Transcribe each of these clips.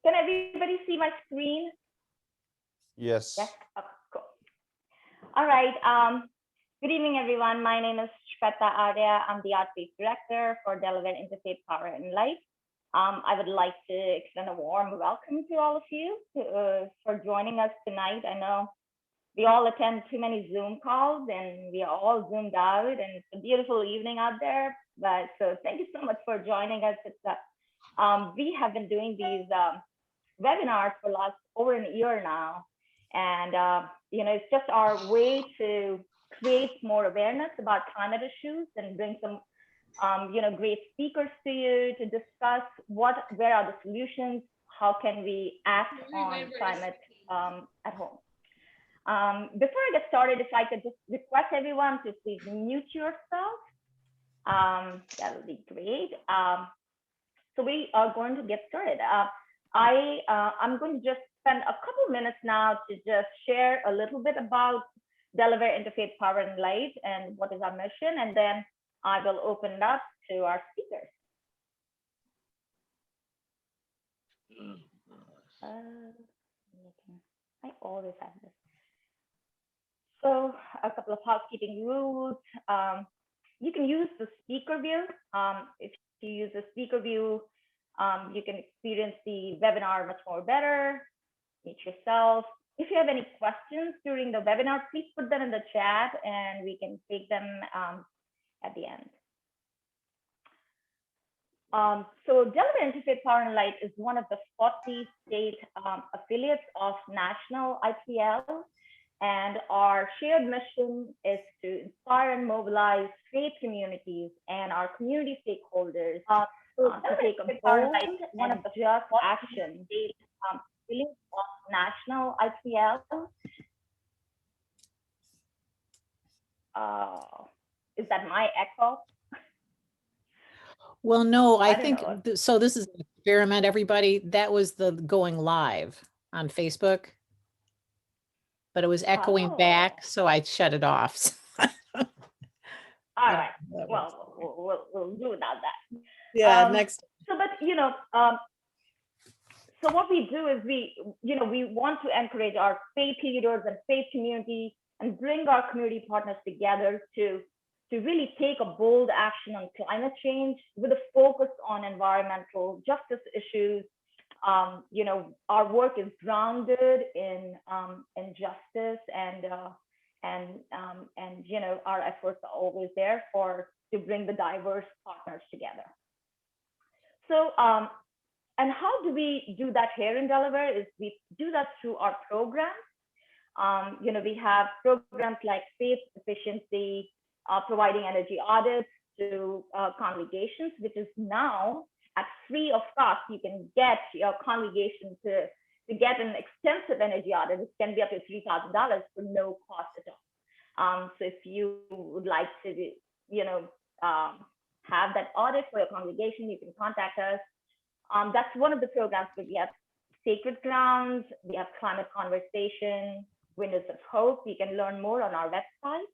Can everybody see my screen? Yes. Yes. Okay, cool. All right. Good evening, everyone. My name is Shweta Arya. I'm the Art-Based Director for Delaware Interfaith Power and Light. I would like to extend a warm welcome to all of you for joining us tonight. I know we all attend too many Zoom calls and we are all zoomed out, and it's a beautiful evening out there. But so thank you so much for joining us. We have been doing these webinars for over a year now, and it's just our way to create more awareness about climate issues and bring some great speakers to you to discuss where are the solutions, how can we act on climate at home. Before I get started, if I could just request everyone to please mute yourself, that would be great. So we are going to get started. I'm going to just spend a couple minutes now to just share a little bit about Delaware Interfaith Power and Light and what is our mission, and then I will open it up to our speakers. I always have this. So a couple of housekeeping rules. You can use the speaker view. If you use the speaker view, you can experience the webinar much more better, meet yourself. If you have any questions during the webinar, please put them in the chat and we can take them at the end. So Delaware Interfaith Power and Light is one of the 40 state affiliates of National IPL, and our shared mission is to inspire and mobilize faith communities and our community stakeholders to take a bold one of the just action. Affiliate of National IPL. Is that my echo? Well, no, I think so. This is an experiment, everybody. That was the going live on Facebook, but it was echoing back, so I shut it off. All right. Well, we'll do without that. Yeah, next. So, but so what we do is we want to encourage our faith leaders and faith community and bring our community partners together to really take a bold action on climate change with a focus on environmental justice issues. Our work is grounded in justice, and our efforts are always there to bring the diverse partners together. So, and how do we do that here in Delaware? Is we do that through our programs. We have programs like faith efficiency, providing energy audits to congregations, which is now at free of cost. You can get your congregation to get an extensive energy audit. It can be up to $3,000 for no cost at all. So if you would like to, have that audit for your congregation, you can contact us. That's one of the programs where we have Sacred Grounds, we have Climate Conversation, Windows of Hope. You can learn more on our website.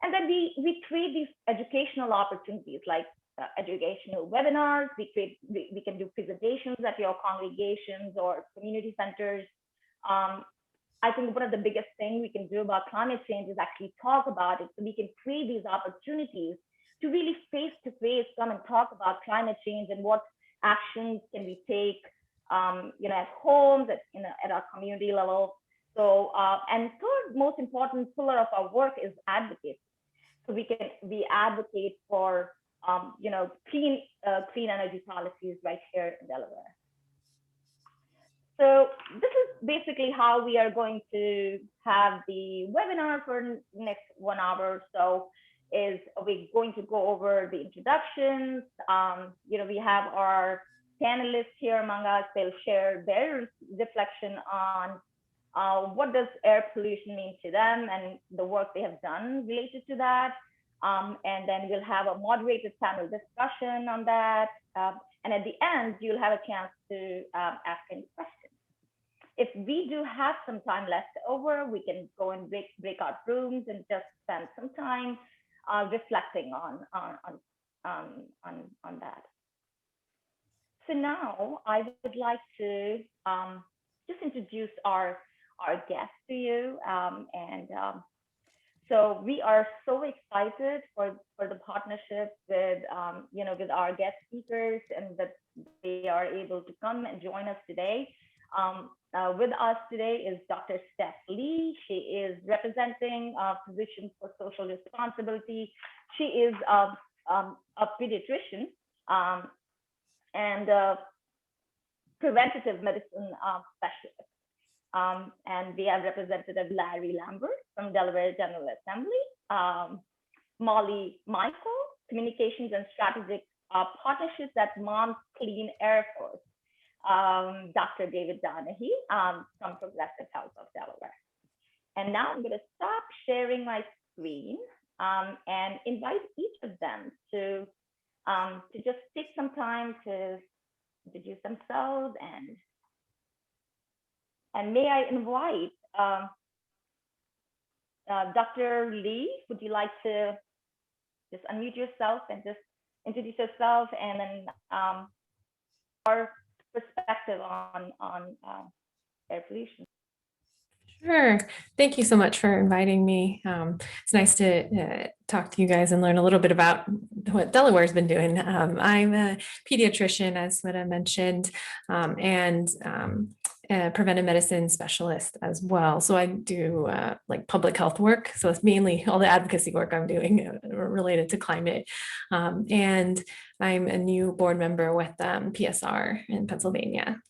And then we create these educational opportunities like educational webinars. We can do presentations at your congregations or community centers. I think one of the biggest things we can do about climate change is actually talk about it. So we can create these opportunities to really face-to-face come and talk about climate change and what actions can we take, at homes, at our community level. So, and third most important pillar of our work is advocacy. So we advocate for, clean energy policies right here in Delaware. So this is basically how we are going to have the webinar for the next 1 hour or so. Is we're going to go over the introductions. We have our panelists here among us. They'll share their reflection on what does air pollution mean to them and the work they have done related to that. And then we'll have a moderated panel discussion on that. And at the end, you'll have a chance to ask any questions. If we do have some time left over, we can go and break out rooms and just spend some time reflecting on that. So now I would like to just introduce our guest to you. So we are so excited for the partnership with, with our guest speakers, and that they are able to come and join us today. With us today is Dr. Steph Lee. She is representing Physicians for Social Responsibility. She is a pediatrician and a preventative medicine specialist. And we have Representative Larry Lambert from Delaware General Assembly, Mollie, Michel, Communications and Strategic Partnerships at Moms Clean Air Force, Dr. David Donohue from Progressive Health of Delaware. And now I'm going to stop sharing my screen and invite each of them to just take some time to introduce themselves. And may I invite Dr. Lee, would you like to just unmute yourself and just introduce yourself, and then our perspective on air pollution? Sure. Thank you so much for inviting me. It's nice to talk to you guys and learn a little bit about what Delaware's been doing. I'm a pediatrician, as what I mentioned, and a preventive medicine specialist as well. So I do like public health work. So it's mainly all the advocacy work I'm doing related to climate. And I'm a new board member with PSR in Pennsylvania.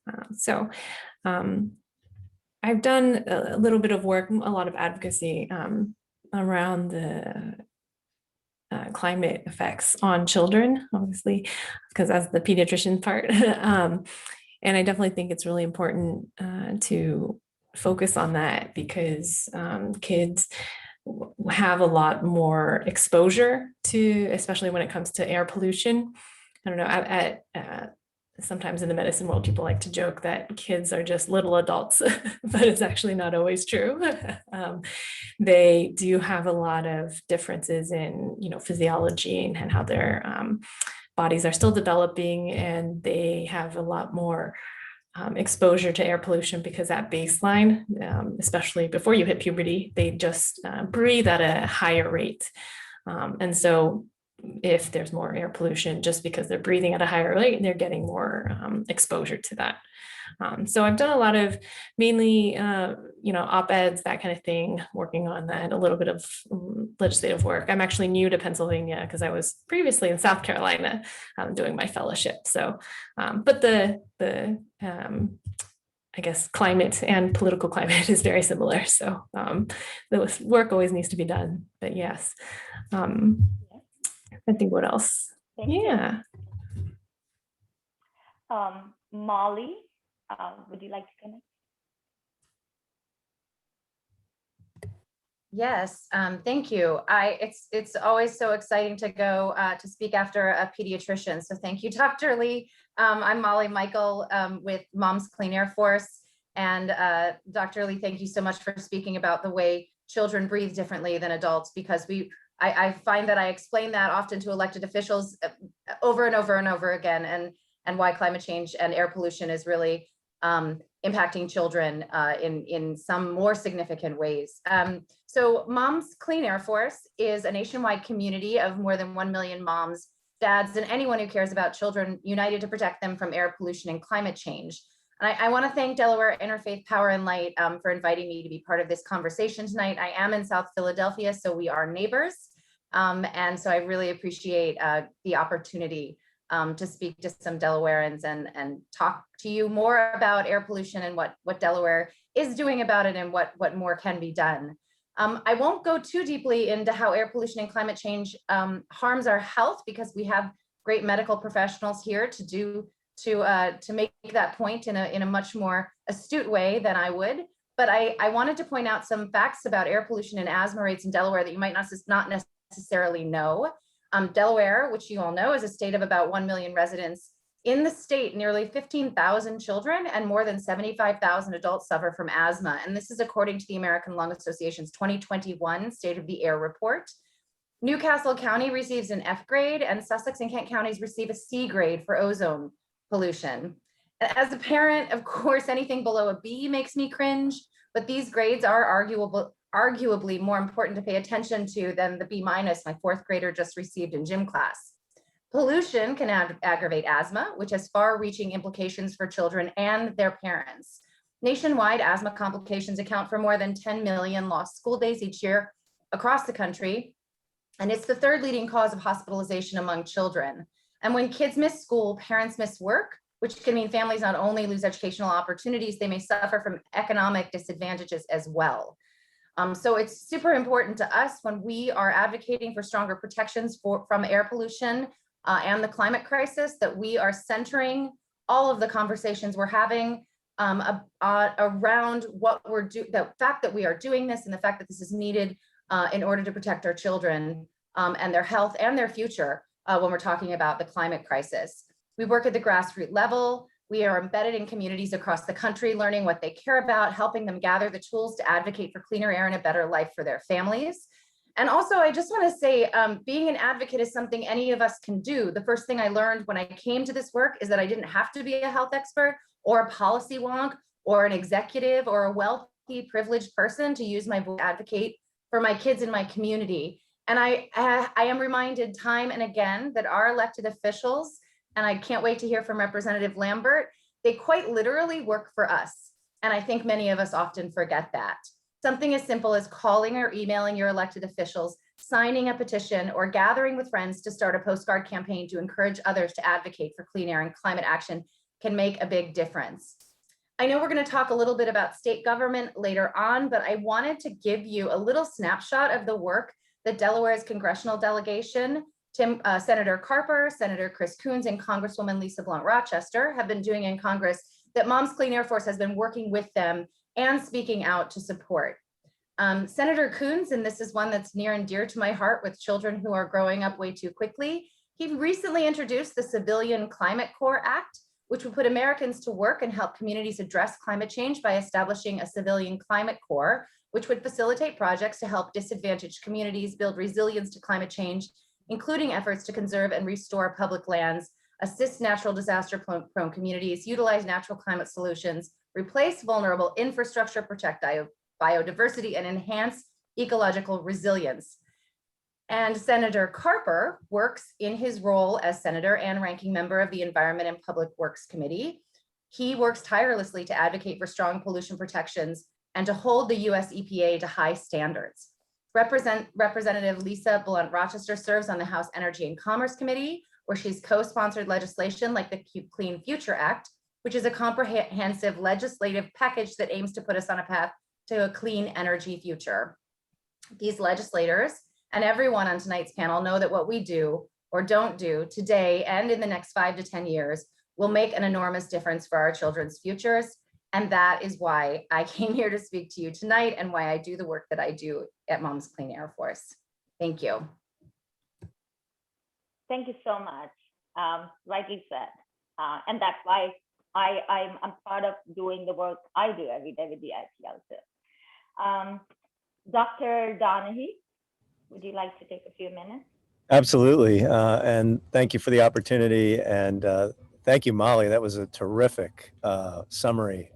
I've done a little bit of work, a lot of advocacy around the climate effects on children, obviously, because that's the pediatrician part. And I definitely think it's really important to focus on that, because kids have a lot more exposure to, especially when it comes to air pollution. I don't know, sometimes in the medicine world, people like to joke that kids are just little adults, but it's actually not always true. They do have a lot of differences in, physiology and how their bodies are still developing, and they have a lot more exposure to air pollution, because at baseline, especially before you hit puberty, they just breathe at a higher rate. And so if there's more air pollution, just because they're breathing at a higher rate, they're getting more exposure to that. So I've done a lot of mainly, op-eds, that kind of thing, working on that, a little bit of legislative work. I'm actually new to Pennsylvania because I was previously in South Carolina doing my fellowship. So, but the I guess climate and political climate is very similar. So the work always needs to be done. But yes. I think what else? Yeah. Mollie, would you like to connect? Yes, thank you. It's always so exciting to go to speak after a pediatrician. So thank you, Dr. Lee. I'm Mollie Michel with Moms Clean Air Force. And Dr. Lee, thank you so much for speaking about the way children breathe differently than adults, because I find that I explain that often to elected officials over and over and over again, and why climate change and air pollution is really impacting children in some more significant ways. So Moms Clean Air Force is a nationwide community of more than 1 million moms, dads, and anyone who cares about children, united to protect them from air pollution and climate change. And I want to thank Delaware Interfaith Power and Light for inviting me to be part of this conversation tonight. I am in South Philadelphia, so we are neighbors. And so I really appreciate the opportunity to speak to some Delawareans and talk to you more about air pollution and what Delaware is doing about it, and what more can be done. I won't go too deeply into how air pollution and climate change harms our health, because we have great medical professionals here to make that point in a much more astute way than I would. But I wanted to point out some facts about air pollution and asthma rates in Delaware that you might not necessarily know. Delaware, which you all know, is a state of about 1 million residents. In the state, nearly 15,000 children and more than 75,000 adults suffer from asthma. And this is according to the American Lung Association's 2021 State of the Air Report. Newcastle County receives an F grade, and Sussex and Kent counties receive a C grade for ozone. pollution. As a parent, of course, anything below a B makes me cringe, but these grades are arguably more important to pay attention to than the B- my fourth grader just received in gym class. Pollution can aggravate asthma, which has far-reaching implications for children and their parents. Nationwide, asthma complications account for more than 10 million lost school days each year across the country, and it's the third leading cause of hospitalization among children. And when kids miss school, parents miss work, which can mean families not only lose educational opportunities, they may suffer from economic disadvantages as well. So it's super important to us when we are advocating for stronger protections from air pollution and the climate crisis, that we are centering all of the conversations we're having around what we're doing, the fact that we are doing this and the fact that this is needed in order to protect our children and their health and their future when we're talking about the climate crisis. We work at the grassroots level. We are embedded in communities across the country, learning what they care about, helping them gather the tools to advocate for cleaner air and a better life for their families. And also, I just want to say, being an advocate is something any of us can do. The first thing I learned when I came to this work is that I didn't have to be a health expert or a policy wonk or an executive or a wealthy, privileged person to use my voice to advocate for my kids in my community. And I am reminded time and again that our elected officials, and I can't wait to hear from Representative Lambert, they quite literally work for us. And I think many of us often forget that. Something as simple as calling or emailing your elected officials, signing a petition, or gathering with friends to start a postcard campaign to encourage others to advocate for clean air and climate action can make a big difference. I know we're going to talk a little bit about state government later on, but I wanted to give you a little snapshot of the work that Delaware's congressional delegation, Senator Carper, Senator Chris Coons, and Congresswoman Lisa Blunt Rochester have been doing in Congress, that Mom's Clean Air Force has been working with them and speaking out to support. Senator Coons, and this is one that's near and dear to my heart with children who are growing up way too quickly, he recently introduced the Civilian Climate Corps Act, which would put Americans to work and help communities address climate change by establishing a civilian climate corps, which would facilitate projects to help disadvantaged communities build resilience to climate change, including efforts to conserve and restore public lands, assist natural disaster-prone communities, utilize natural climate solutions, replace vulnerable infrastructure, protect biodiversity, and enhance ecological resilience. And Senator Carper works in his role as senator and ranking member of the Environment and Public Works Committee. He works tirelessly to advocate for strong pollution protections and to hold the US EPA to high standards. Representative Lisa Blunt Rochester serves on the House Energy and Commerce Committee, where she's co-sponsored legislation like the Clean Future Act, which is a comprehensive legislative package that aims to put us on a path to a clean energy future. These legislators and everyone on tonight's panel know that what we do or don't do today and in the next 5 to 10 years will make an enormous difference for our children's futures. And that is why I came here to speak to you tonight and why I do the work that I do at Mom's Clean Air Force. Thank you. Thank you so much. Rightly said. And that's why I'm proud of doing the work I do every day with the DeIPL too. Dr. Donohue, would you like to take a few minutes? Absolutely. And thank you for the opportunity. And thank you, Mollie. That was a terrific summary,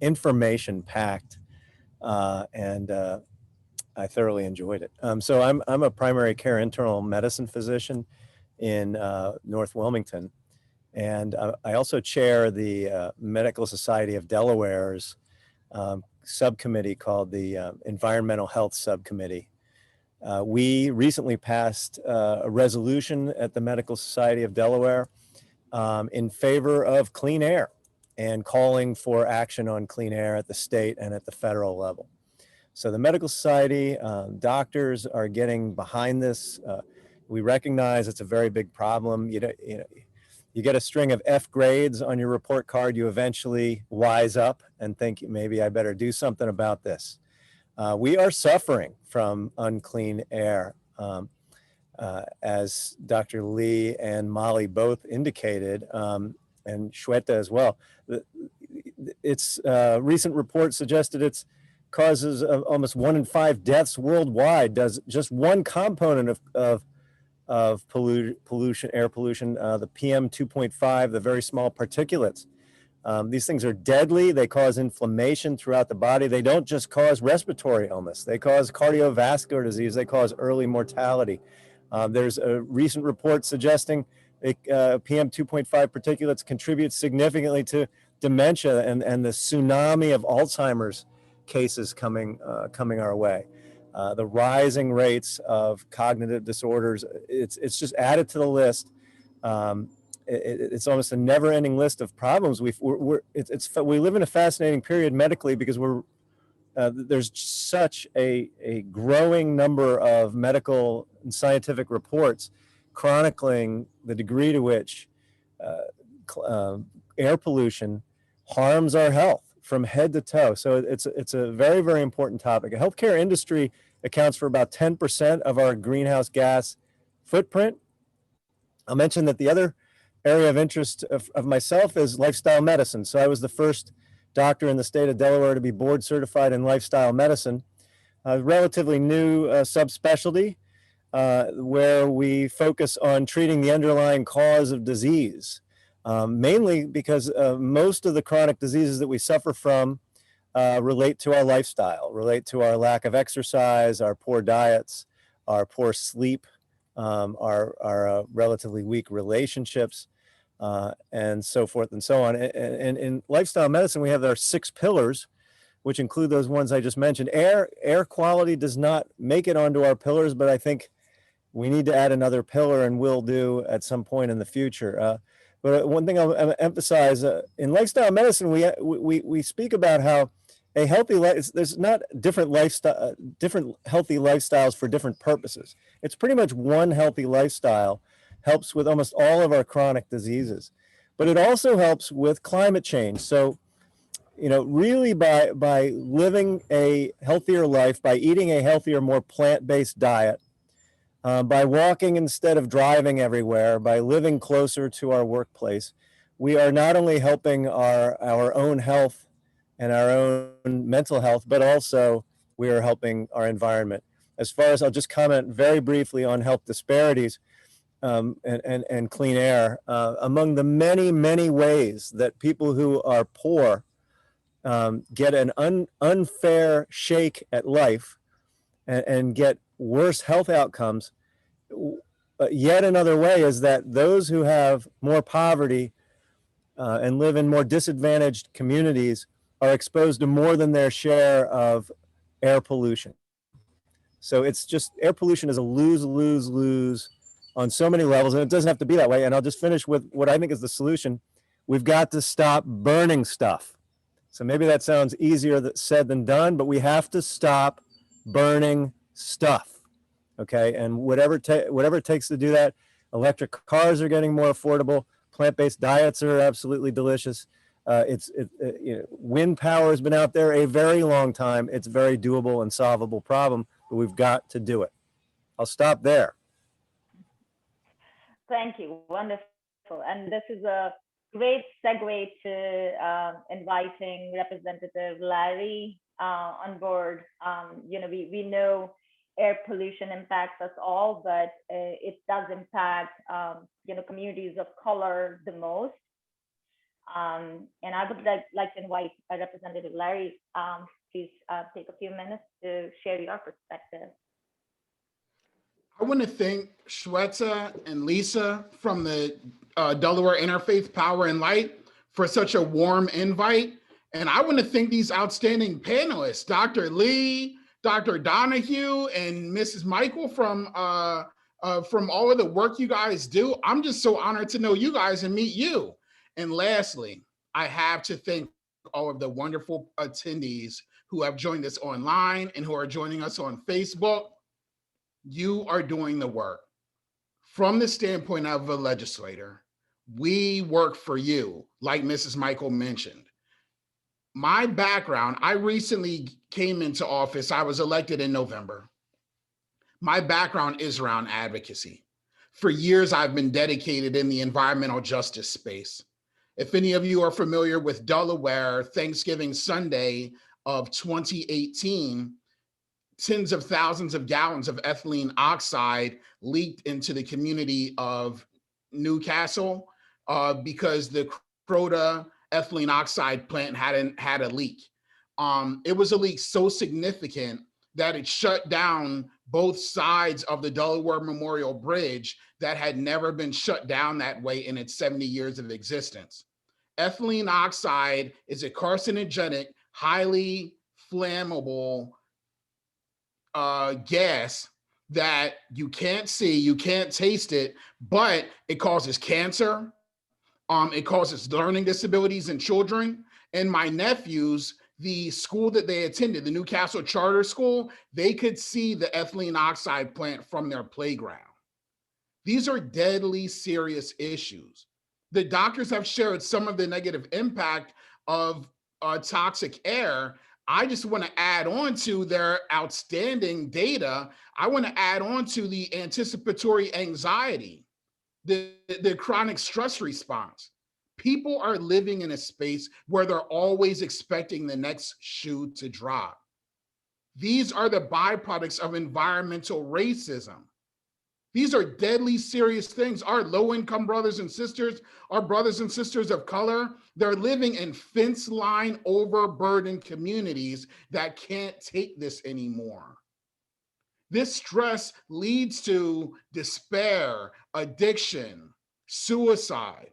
information packed. And I thoroughly enjoyed it. So I'm a primary care internal medicine physician in North Wilmington. And I also chair the Medical Society of Delaware's subcommittee called the Environmental Health Subcommittee. We recently passed a resolution at the Medical Society of Delaware in favor of clean air and calling for action on clean air at the state and at the federal level. So the Medical Society, doctors are getting behind this. We recognize it's a very big problem. You get a string of F grades on your report card, you eventually wise up and think maybe I better do something about this. We are suffering from unclean air, as Dr. Lee and Mollie both indicated, and Shweta as well. Its recent report suggested it's causes of almost 1 in 5 deaths worldwide. Does just one component of of pollution, air pollution, the PM 2.5, the very small particulates. These things are deadly. They cause inflammation throughout the body. They don't just cause respiratory illness. They cause cardiovascular disease. They cause early mortality. There's a recent report suggesting PM 2.5 particulates contribute significantly to dementia and the tsunami of Alzheimer's cases coming our way. The rising rates of cognitive disorders, it's just added to the list. It's almost a never-ending list of problems. We live in a fascinating period medically because there's such a growing number of medical and scientific reports chronicling the degree to which air pollution harms our health from head to toe. So it's a very, very important topic. The healthcare industry accounts for about 10% of our greenhouse gas footprint. I'll mention that the other area of interest of myself is lifestyle medicine. So I was the first doctor in the state of Delaware to be board certified in lifestyle medicine, a relatively new subspecialty where we focus on treating the underlying cause of disease, mainly because most of the chronic diseases that we suffer from relate to our lifestyle, relate to our lack of exercise, our poor diets, our poor sleep, our relatively weak relationships, and so forth and so on. And in lifestyle medicine, we have our 6 pillars, which include those ones I just mentioned. Air quality does not make it onto our pillars, but I think we need to add another pillar, and will do at some point in the future. But one thing I'll emphasize, in lifestyle medicine, we speak about how a healthy life, there's not different healthy lifestyles for different purposes. It's pretty much one healthy lifestyle helps with almost all of our chronic diseases, but it also helps with climate change. So, really by living a healthier life, by eating a healthier, more plant-based diet, by walking instead of driving everywhere, by living closer to our workplace, we are not only helping our own health and our own mental health, but also we are helping our environment. As far as, I'll just comment very briefly on health disparities and clean air, among the many, many ways that people who are poor get an unfair shake at life and get worse health outcomes, yet another way is that those who have more poverty and live in more disadvantaged communities are exposed to more than their share of air pollution. So it's just, air pollution is a lose, lose, lose on so many levels, and it doesn't have to be that way. And I'll just finish with what I think is the solution. We've got to stop burning stuff. So maybe that sounds easier said than done, but we have to stop burning stuff, okay? And whatever it takes to do that, electric cars are getting more affordable, plant-based diets are absolutely delicious. Wind power has been out there a very long time. It's a very doable and solvable problem, but we've got to do it. I'll stop there. Thank you. Wonderful. And this is a great segue to inviting Representative Larry on board. We know air pollution impacts us all, but it does impact communities of color the most. And I would like to invite Representative Larry. Please take a few minutes to share your perspective. I want to thank Shweta and Lisa from the Delaware Interfaith Power and Light for such a warm invite. And I want to thank these outstanding panelists, Dr. Lee, Dr. Donohue, and Mrs. Michel from all of the work you guys do. I'm just so honored to know you guys and meet you. And lastly, I have to thank all of the wonderful attendees who have joined us online and who are joining us on Facebook. You are doing the work. From the standpoint of a legislator, we work for you, like Mrs. Michel mentioned. My background, I recently came into office. I was elected in November. My background is around advocacy. For years, I've been dedicated in the environmental justice space. If any of you are familiar with Delaware, Thanksgiving Sunday of 2018, tens of thousands of gallons of ethylene oxide leaked into the community of Newcastle because the Croda ethylene oxide plant had a leak. It was a leak so significant that it shut down both sides of the Delaware Memorial Bridge that had never been shut down that way in its 70 years of existence. Ethylene oxide is a carcinogenic, highly flammable gas that you can't see, you can't taste it, but it causes cancer. It causes learning disabilities in children. And my nephews, the school that they attended, the Newcastle Charter School, they could see the ethylene oxide plant from their playground. These are deadly serious issues. The doctors have shared some of the negative impact of toxic air. I just want to add on to their outstanding data. I want to add on to the anticipatory anxiety, the chronic stress response. People are living in a space where they're always expecting the next shoe to drop. These are the byproducts of environmental racism. These are deadly serious things. Our low-income brothers and sisters, our brothers and sisters of color, they're living in fence line overburdened communities that can't take this anymore. This stress leads to despair, addiction, suicide.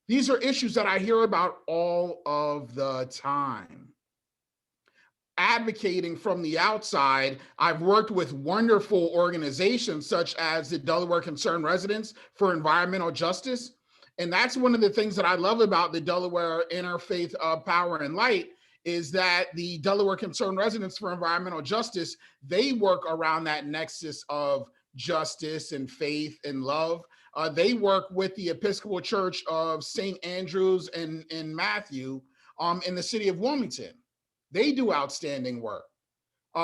These are issues that I hear about all of the time. Advocating from the outside, I've worked with wonderful organizations such as the Delaware Concerned Residents for Environmental Justice. And that's one of the things that I love about the Delaware Interfaith Power and Light is that the Delaware Concerned Residents for Environmental Justice, they work around that nexus of justice and faith and love. They work with the Episcopal Church of St. Andrews and Matthew in the city of Wilmington. They do outstanding work.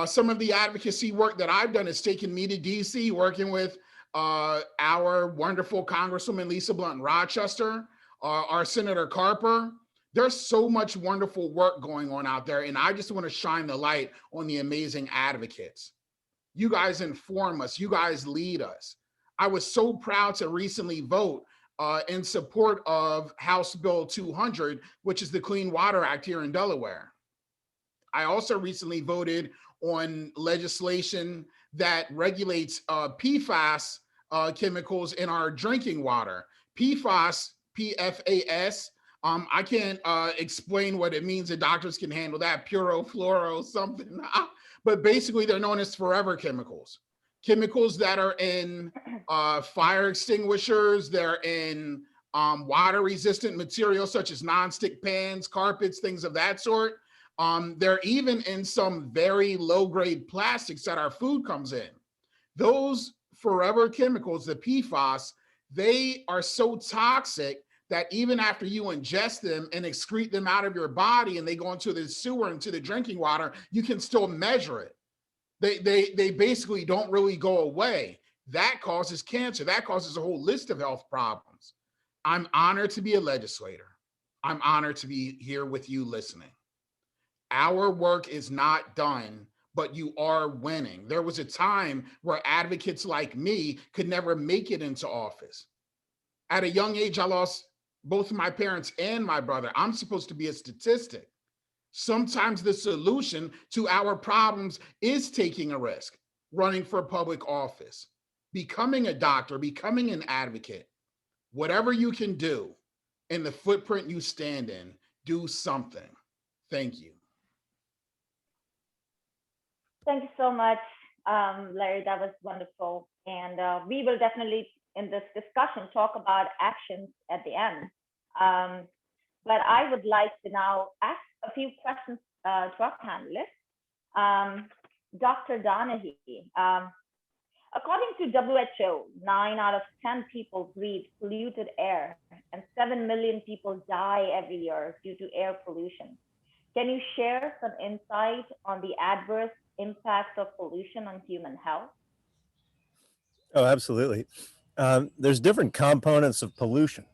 Some of the advocacy work that I've done has taken me to DC, working with our wonderful Congresswoman Lisa Blunt Rochester, our Senator Carper. There's so much wonderful work going on out there, and I just want to shine the light on the amazing advocates. You guys inform us, you guys lead us. I was so proud to recently vote in support of House Bill 200, which is the Clean Water Act here in Delaware. I also recently voted on legislation that regulates PFAS chemicals in our drinking water. PFAS, P-F-A-S, I can't explain what it means. The doctors can handle that, puro, fluoro, something. But basically they're known as forever chemicals. Chemicals that are in fire extinguishers, they're in water resistant materials such as nonstick pans, carpets, things of that sort. They're even in some very low grade plastics that our food comes in. Those forever chemicals, the PFAS, they are so toxic that even after you ingest them and excrete them out of your body and they go into the sewer, into the drinking water, you can still measure it. They basically don't really go away. That causes cancer. That causes a whole list of health problems. I'm honored to be a legislator. I'm honored to be here with you listening. Our work is not done, but you are winning. There was a time where advocates like me could never make it into office. At a young age, I lost both my parents and my brother. I'm supposed to be a statistic. Sometimes the solution to our problems is taking a risk, running for public office, becoming a doctor, becoming an advocate. Whatever you can do in the footprint you stand in, do something. Thank you. Thank you so much, Larry. That was wonderful. And we will definitely, in this discussion, talk about actions at the end. But I would like to now ask a few questions to our panelists. Dr. Donohue, according to WHO, 9 out of 10 people breathe polluted air, and 7 million people die every year due to air pollution. Can you share some insight on the adverse impacts of pollution on human health? Oh, absolutely. There's different components of pollution,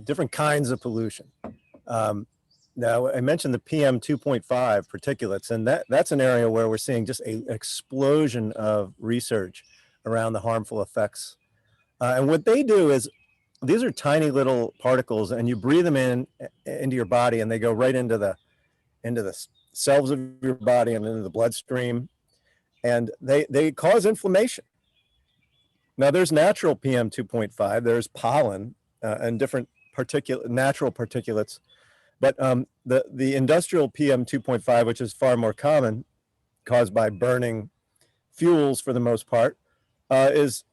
different kinds of pollution. Now, I mentioned the PM 2.5 particulates, and that's an area where we're seeing just an explosion of research around the harmful effects. And what they do is, these are tiny little particles, and you breathe them into your body, and they go right into the cells of your body and into the bloodstream, and they cause inflammation. Now, there's natural PM 2.5, there's pollen and different natural particulates. But the industrial PM 2.5, which is far more common, caused by burning fuels for the most part, is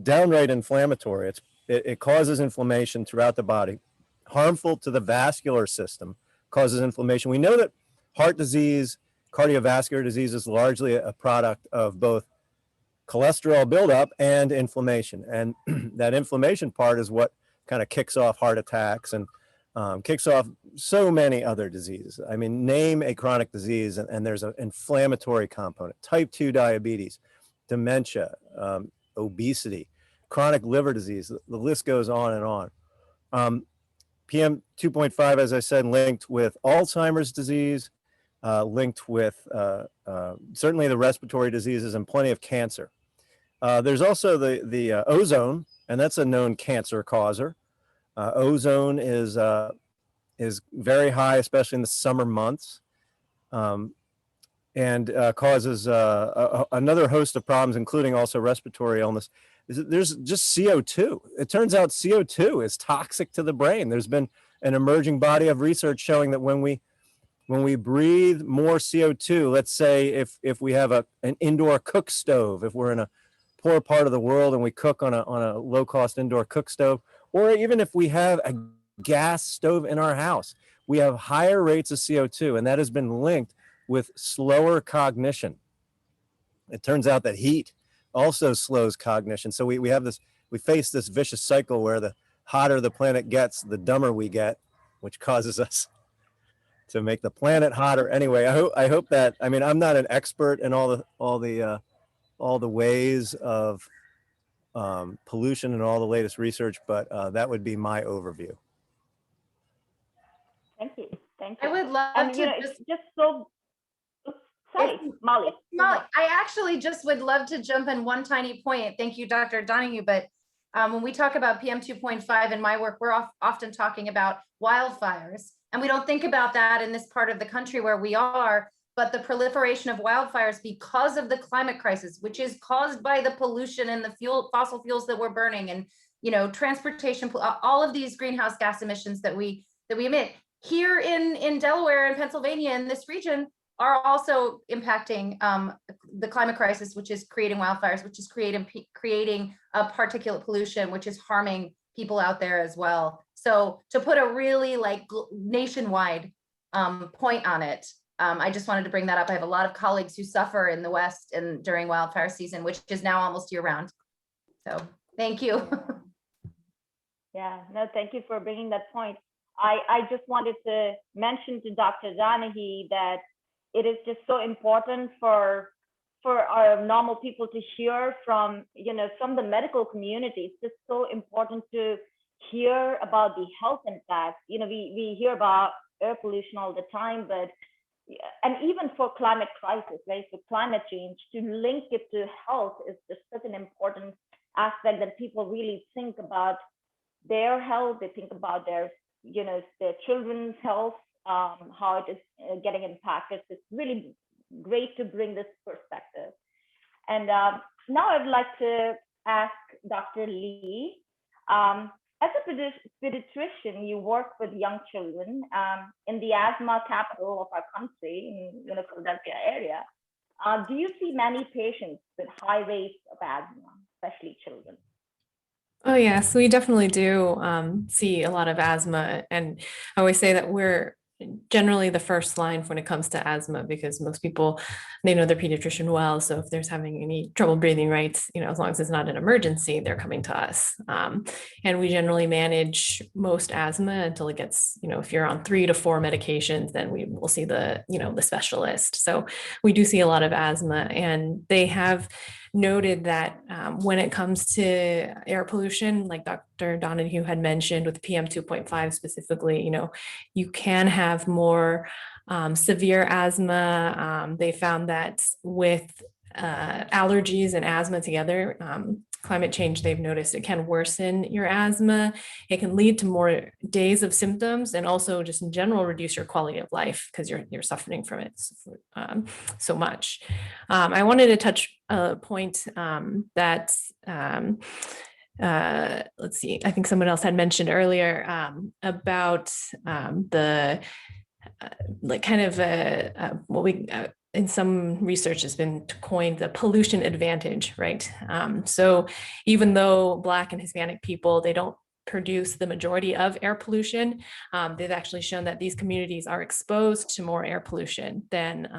downright inflammatory. It causes inflammation throughout the body, harmful to the vascular system, causes inflammation. We know that heart disease, cardiovascular disease is largely a product of both cholesterol buildup and inflammation. And that inflammation part is what kind of kicks off heart attacks and kicks off so many other diseases. I mean, name a chronic disease and there's an inflammatory component. Type 2 diabetes, dementia, obesity, chronic liver disease, the list goes on and on. PM 2.5, as I said, linked with Alzheimer's disease, linked with certainly the respiratory diseases and plenty of cancer. There's also the ozone, and that's a known cancer causer. Ozone is very high, especially in the summer months, and causes another host of problems, including also respiratory illness. There's just CO2. It turns out CO2 is toxic to the brain. There's been an emerging body of research showing that when we breathe more CO2, let's say if we have an indoor cook stove, if we're in a poor part of the world and we cook on a low-cost indoor cook stove, or even if we have a gas stove in our house, we have higher rates of CO2, and that has been linked with slower cognition. It turns out that heat also slows cognition. So we face this vicious cycle where the hotter the planet gets, the dumber we get, which causes us to make the planet hotter. Anyway, I hope that, I mean, I'm not an expert in all the ways of pollution and all the latest research, but that would be my overview. Thank you. I would love to just so. Sorry, Mollie. Mollie, I actually just would love to jump in one tiny point. Thank you, Dr. Donohue. But when we talk about PM 2.5 in my work, we're often talking about wildfires. And we don't think about that in this part of the country where we are, but the proliferation of wildfires because of the climate crisis, which is caused by the pollution and the fossil fuels that we're burning, and transportation, all of these greenhouse gas emissions that we emit here in Delaware and Pennsylvania in this region are also impacting the climate crisis, which is creating wildfires, which is creating a particulate pollution, which is harming people out there as well. So to put a really nationwide point on it, I just wanted to bring that up. I have a lot of colleagues who suffer in the West and during wildfire season, which is now almost year round. So thank you. Yeah, no, thank you for bringing that point. I just wanted to mention to Dr. Donohue that it is just so important for our normal people to hear from the medical community. It's just so important to hear about the health impacts. We hear about air pollution all the time, and even for climate crisis, right? So climate change, to link it to health is just such an important aspect that people really think about their health. They think about their children's health, how it is getting impacted. It's really great to bring this perspective. And now I'd like to ask Dr. Lee, as a pediatrician, you work with young children in the asthma capital of our country, in the Philadelphia area. Do you see many patients with high rates of asthma, especially children? Oh, yes, we definitely do see a lot of asthma. And I always say that we're generally the first line when it comes to asthma, because most people, they know their pediatrician well. So if there's having any trouble breathing right, as long as it's not an emergency, they're coming to us. And we generally manage most asthma until it gets, if you're on 3 to 4 medications, then we will see the specialist. So we do see a lot of asthma, and they have noted that when it comes to air pollution, like Dr. Donohue had mentioned with PM 2.5 specifically, you can have more severe asthma. They found that with allergies and asthma together, climate change, they've noticed it can worsen your asthma. It can lead to more days of symptoms and also just in general reduce your quality of life because you're suffering from it so much. I wanted to touch a point that let's see, I think someone else had mentioned earlier about the like kind of what we in some research has been coined the pollution advantage, right? So even though Black and Hispanic people, they don't produce the majority of air pollution, they've actually shown that these communities are exposed to more air pollution than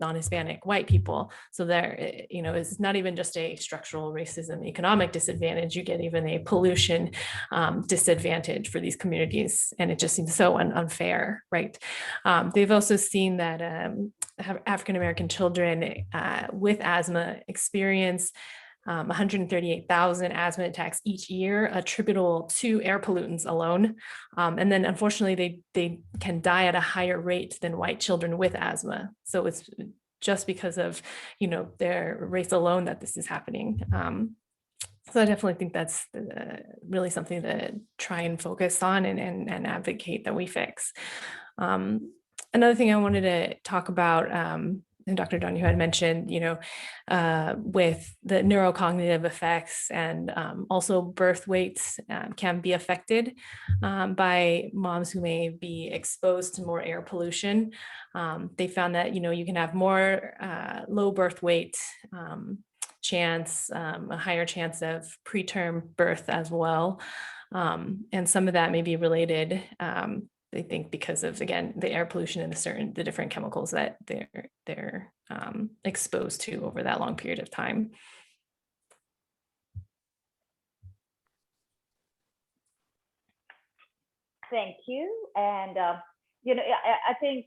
non-Hispanic white people. So there, it's not even just a structural racism, economic disadvantage, you get even a pollution disadvantage for these communities. And it just seems so unfair, right? They've also seen that African-American children with asthma experience 138,000 asthma attacks each year attributable to air pollutants alone. And then unfortunately, they can die at a higher rate than white children with asthma. So it's just because of, their race alone that this is happening. So I definitely think that's really something to try and focus on and advocate that we fix. Another thing I wanted to talk about, and Dr. Donohue had mentioned, with the neurocognitive effects and also birth weights can be affected by moms who may be exposed to more air pollution. They found that, you can have more low birth weight chance, a higher chance of preterm birth as well. And some of that may be related, they think, because of, again, the air pollution and the different chemicals that they're exposed to over that long period of time. Thank you. And, I think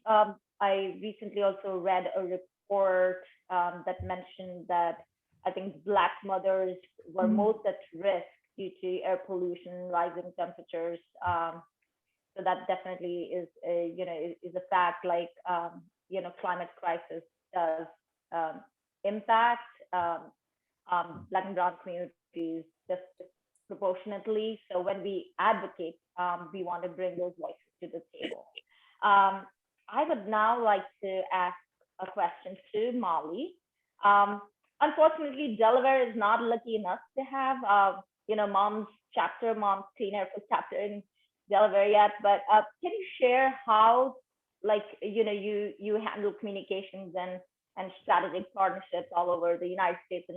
I recently also read a report that mentioned that I think Black mothers were most at risk due to air pollution, rising temperatures. So that definitely is a fact. Like climate crisis does impact Black and brown communities disproportionately. So when we advocate, we want to bring those voices to the table. I would now like to ask a question to Mollie. Unfortunately, Delaware is not lucky enough to have Mom's Clean Air Force chapter in Delaware yet, but can you share how, you handle communications and strategic partnerships all over the United States,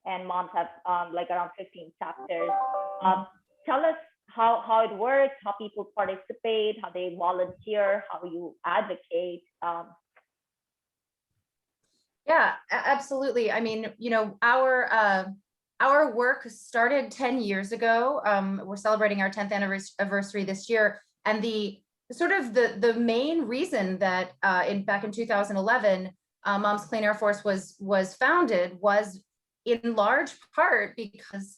and moms have around 15 chapters. Tell us how it works, how people participate, how they volunteer, how you advocate. Yeah, absolutely. I mean, our work started 10 years ago. We're celebrating our 10th anniversary this year. And the main reason that back in 2011, Mom's Clean Air Force was founded was in large part because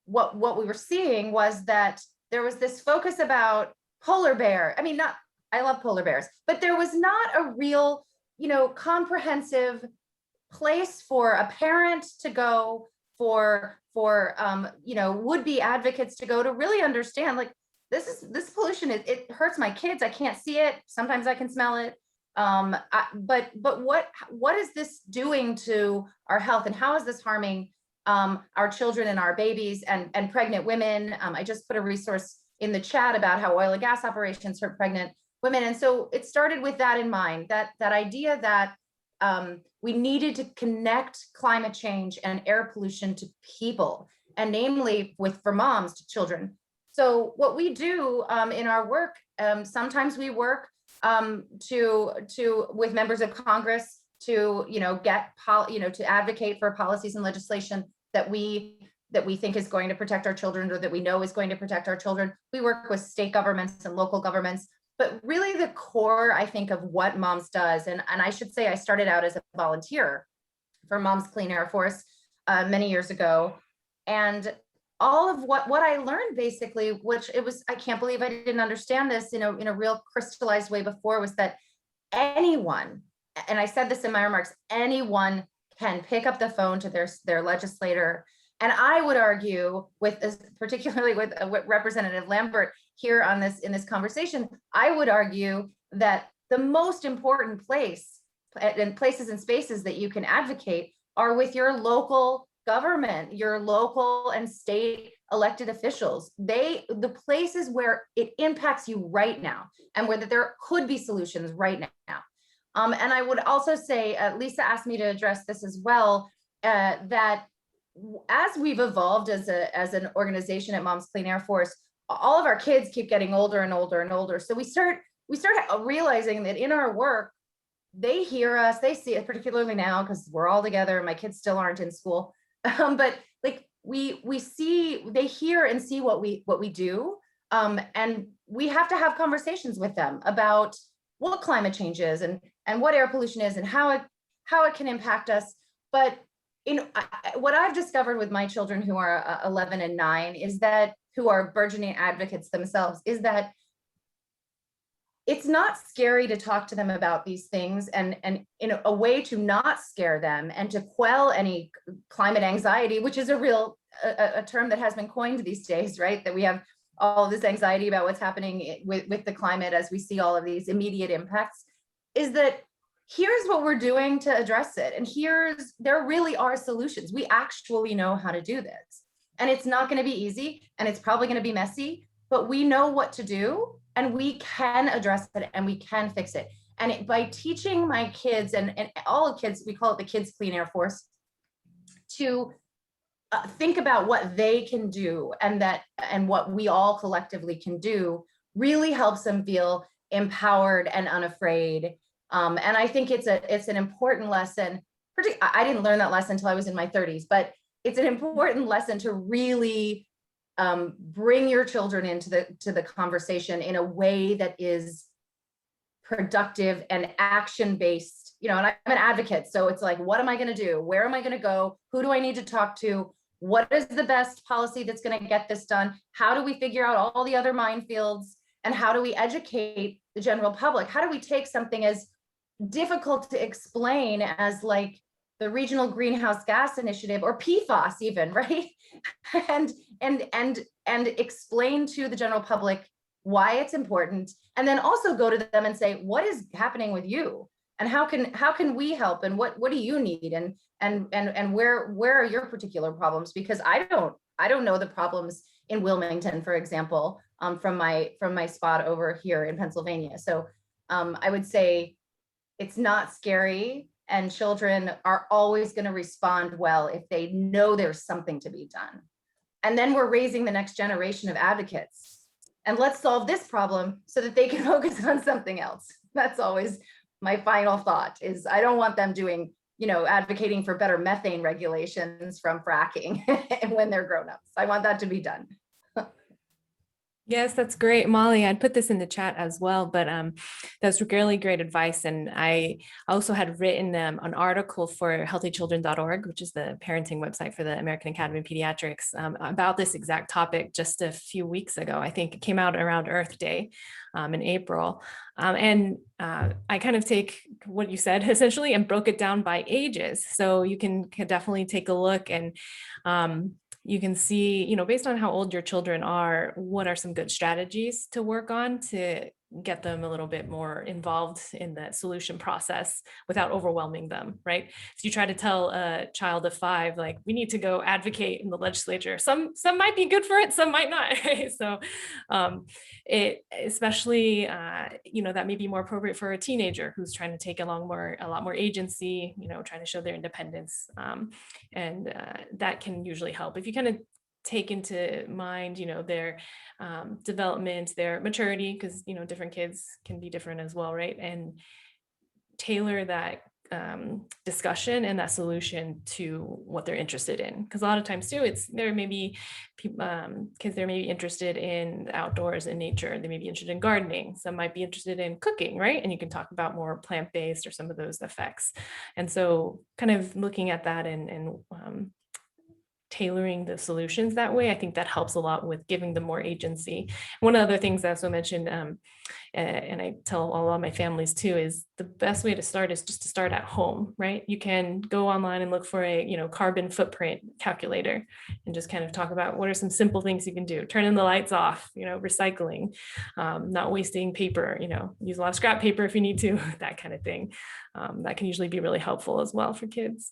what we were seeing was that there was this focus about polar bear. I mean, I love polar bears, but there was not a real, comprehensive place for a parent to go, for would-be advocates to go to really understand, like, this pollution it hurts my kids. I can't see it. Sometimes I can smell it. But what is this doing to our health, and how is this harming our children and our babies and pregnant women? I just put a resource in the chat about how oil and gas operations hurt pregnant women. And so it started with that in mind, that idea that we needed to connect climate change and air pollution to people, and namely for moms to children. So what we do in our work, sometimes we work with members of Congress to to advocate for policies and legislation that we think is going to protect our children, or that we know is going to protect our children. We work with state governments and local governments. But really the core, I think, of what Moms does, and I should say I started out as a volunteer for Mom's Clean Air Force many years ago. And all of what I learned basically, which it was, I can't believe I didn't understand this in a real crystallized way before, was that anyone, and I said this in my remarks, anyone can pick up the phone to their legislator. And I would argue particularly with Representative Lambert here on in this conversation, I would argue that the most important place and places and spaces that you can advocate are with your local government, your local and state elected officials. The places where it impacts you right now and where there could be solutions right now. And I would also say, Lisa asked me to address this as well, that as we've evolved as an organization at Moms Clean Air Force, all of our kids keep getting older and older and older. So we start realizing that in our work, they hear us, they see it, particularly now because we're all together. My kids still aren't in school, but like they hear and see what we do, and we have to have conversations with them about what climate change is and what air pollution is and how it can impact us. But what I've discovered with my children who are 11 and 9 is that, who are burgeoning advocates themselves, is that it's not scary to talk to them about these things, and in a way to not scare them and to quell any climate anxiety, which is a real a term that has been coined these days, right? That we have all of this anxiety about what's happening with the climate as we see all of these immediate impacts, is that here's what we're doing to address it. And there really are solutions. We actually know how to do this. And it's not going to be easy, and it's probably going to be messy, but we know what to do, and we can address it, and we can fix it. And by teaching my kids and all kids, we call it the Kids Clean Air Force, to think about what they can do and what we all collectively can do, really helps them feel empowered and unafraid. And I think it's an important lesson. I didn't learn that lesson until I was in my 30s, but it's an important lesson to really bring your children into the conversation in a way that is productive and action-based. And I'm an advocate, so it's like, what am I going to do? Where am I going to go? Who do I need to talk to? What is the best policy that's going to get this done? How do we figure out all the other minefields? And how do we educate the general public? How do we take something as difficult to explain as like the Regional Greenhouse Gas Initiative, or PFAS even, right? and explain to the general public why it's important, and then also go to them and say, what is happening with you? And how can we help? And what do you need? And where are your particular problems? Because I don't know the problems in Wilmington, for example, from my spot over here in Pennsylvania. So I would say it's not scary, and children are always going to respond well if they know there's something to be done. And then we're raising the next generation of advocates. And let's solve this problem so that they can focus on something else. That's always my final thought, is I don't want them doing, advocating for better methane regulations from fracking when they're grown-ups. I want that to be done. Yes, that's great, Molly. I'd put this in the chat as well, but that's really great advice. And I also had written an article for healthychildren.org, which is the parenting website for the American Academy of Pediatrics, about this exact topic just a few weeks ago. I think it came out around Earth Day in April. And I kind of take what you said essentially and broke it down by ages. So you can definitely take a look, and you can see, based on how old your children are, what are some good strategies to work on to get them a little bit more involved in the solution process without overwhelming them, right? If you try to tell a child of 5, like, we need to go advocate in the legislature, some might be good for it, some might not, right? So it especially, that may be more appropriate for a teenager who's trying to take a lot more agency, trying to show their independence. And that can usually help. If you kind of take into mind, their development, their maturity, because, different kids can be different as well, right? And tailor that discussion and that solution to what they're interested in. Because a lot of times too, there may be kids that may be interested in the outdoors and nature. They may be interested in gardening. Some might be interested in cooking, right? And you can talk about more plant-based or some of those effects. And so kind of looking at that and tailoring the solutions that way, I think that helps a lot with giving them more agency. One of the other things I also mentioned, and I tell all of my families too, is the best way to start is just to start at home, right? You can go online and look for a carbon footprint calculator and just kind of talk about what are some simple things you can do. Turning the lights off, recycling, not wasting paper, use a lot of scrap paper if you need to, that kind of thing. That can usually be really helpful as well for kids.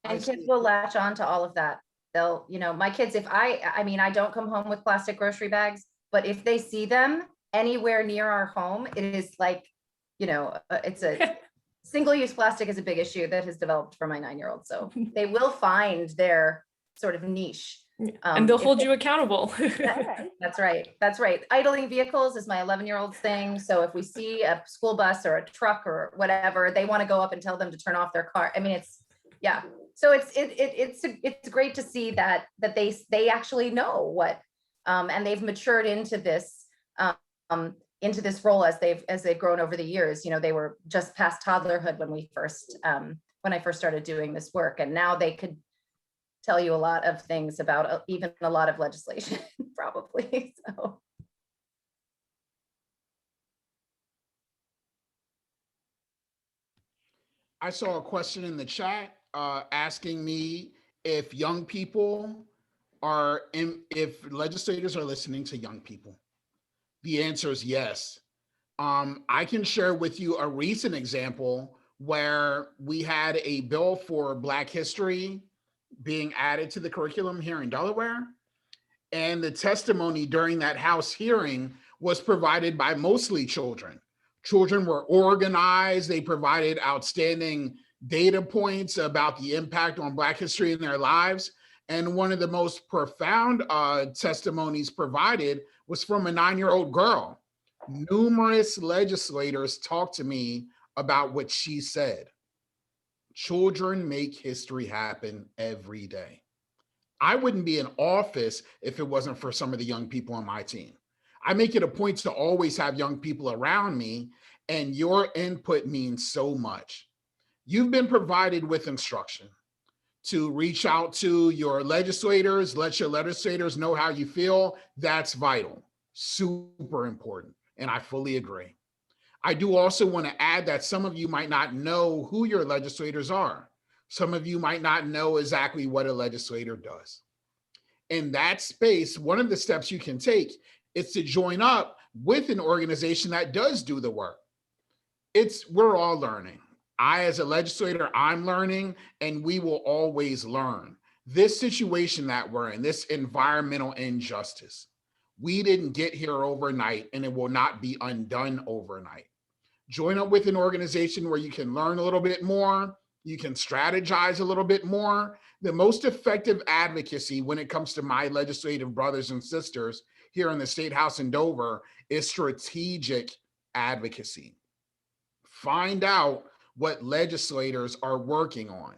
And kids will latch on to all of that. They'll, my kids, if I don't come home with plastic grocery bags, but if they see them anywhere near our home, it is like, it's a single-use plastic is a big issue that has developed for my 9-year-old. So they will find their sort of niche. And they'll hold you accountable. That's right. Idling vehicles is my 11-year-old's thing. So if we see a school bus or a truck or whatever, they want to go up and tell them to turn off their car. I mean, yeah. So it's great to see that they actually know what, and they've matured into this role as they've grown over the years. They were just past toddlerhood when I first started doing this work, and now they could tell you a lot of things about even a lot of legislation, probably. So. I saw a question in the chat asking me if if legislators are listening to young people. The answer is yes. I can share with you a recent example where we had a bill for Black history being added to the curriculum here in Delaware. And the testimony during that House hearing was provided by mostly children. Children were organized. They provided outstanding data points about the impact on Black history in their lives. And one of the most profound testimonies provided was from a 9-year-old girl. Numerous legislators talked to me about what she said. Children make history happen every day. I wouldn't be in office if it wasn't for some of the young people on my team. I make it a point to always have young people around me, and your input means so much. You've been provided with instruction to reach out to your legislators, let your legislators know how you feel. That's vital, super important, and I fully agree. I do also want to add that some of you might not know who your legislators are. Some of you might not know exactly what a legislator does. In that space, one of the steps you can take is to join up with an organization that does do the work. We're all learning. I, as a legislator, I'm learning, and we will always learn. This situation that we're in, this environmental injustice, we didn't get here overnight, and it will not be undone overnight. Join up with an organization where you can learn a little bit more, you can strategize a little bit more. The most effective advocacy when it comes to my legislative brothers and sisters here in the State House in Dover is strategic advocacy. Find out what legislators are working on.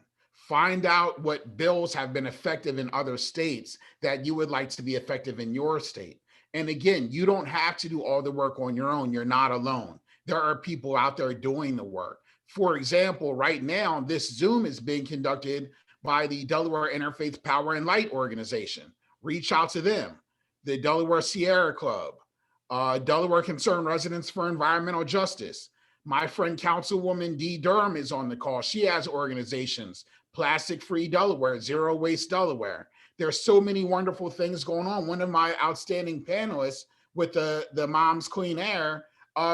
Find out what bills have been effective in other states that you would like to be effective in your state. And again, you don't have to do all the work on your own. You're not alone. There are people out there doing the work. For example, right now, this Zoom is being conducted by the Delaware Interfaith Power and Light organization. Reach out to them. The Delaware Sierra Club, Delaware Concerned Residents for Environmental Justice. My friend Councilwoman Dee Durham is on the call. She has organizations, Plastic Free Delaware, Zero Waste Delaware. There's so many wonderful things going on. One of my outstanding panelists with the Moms Clean Air,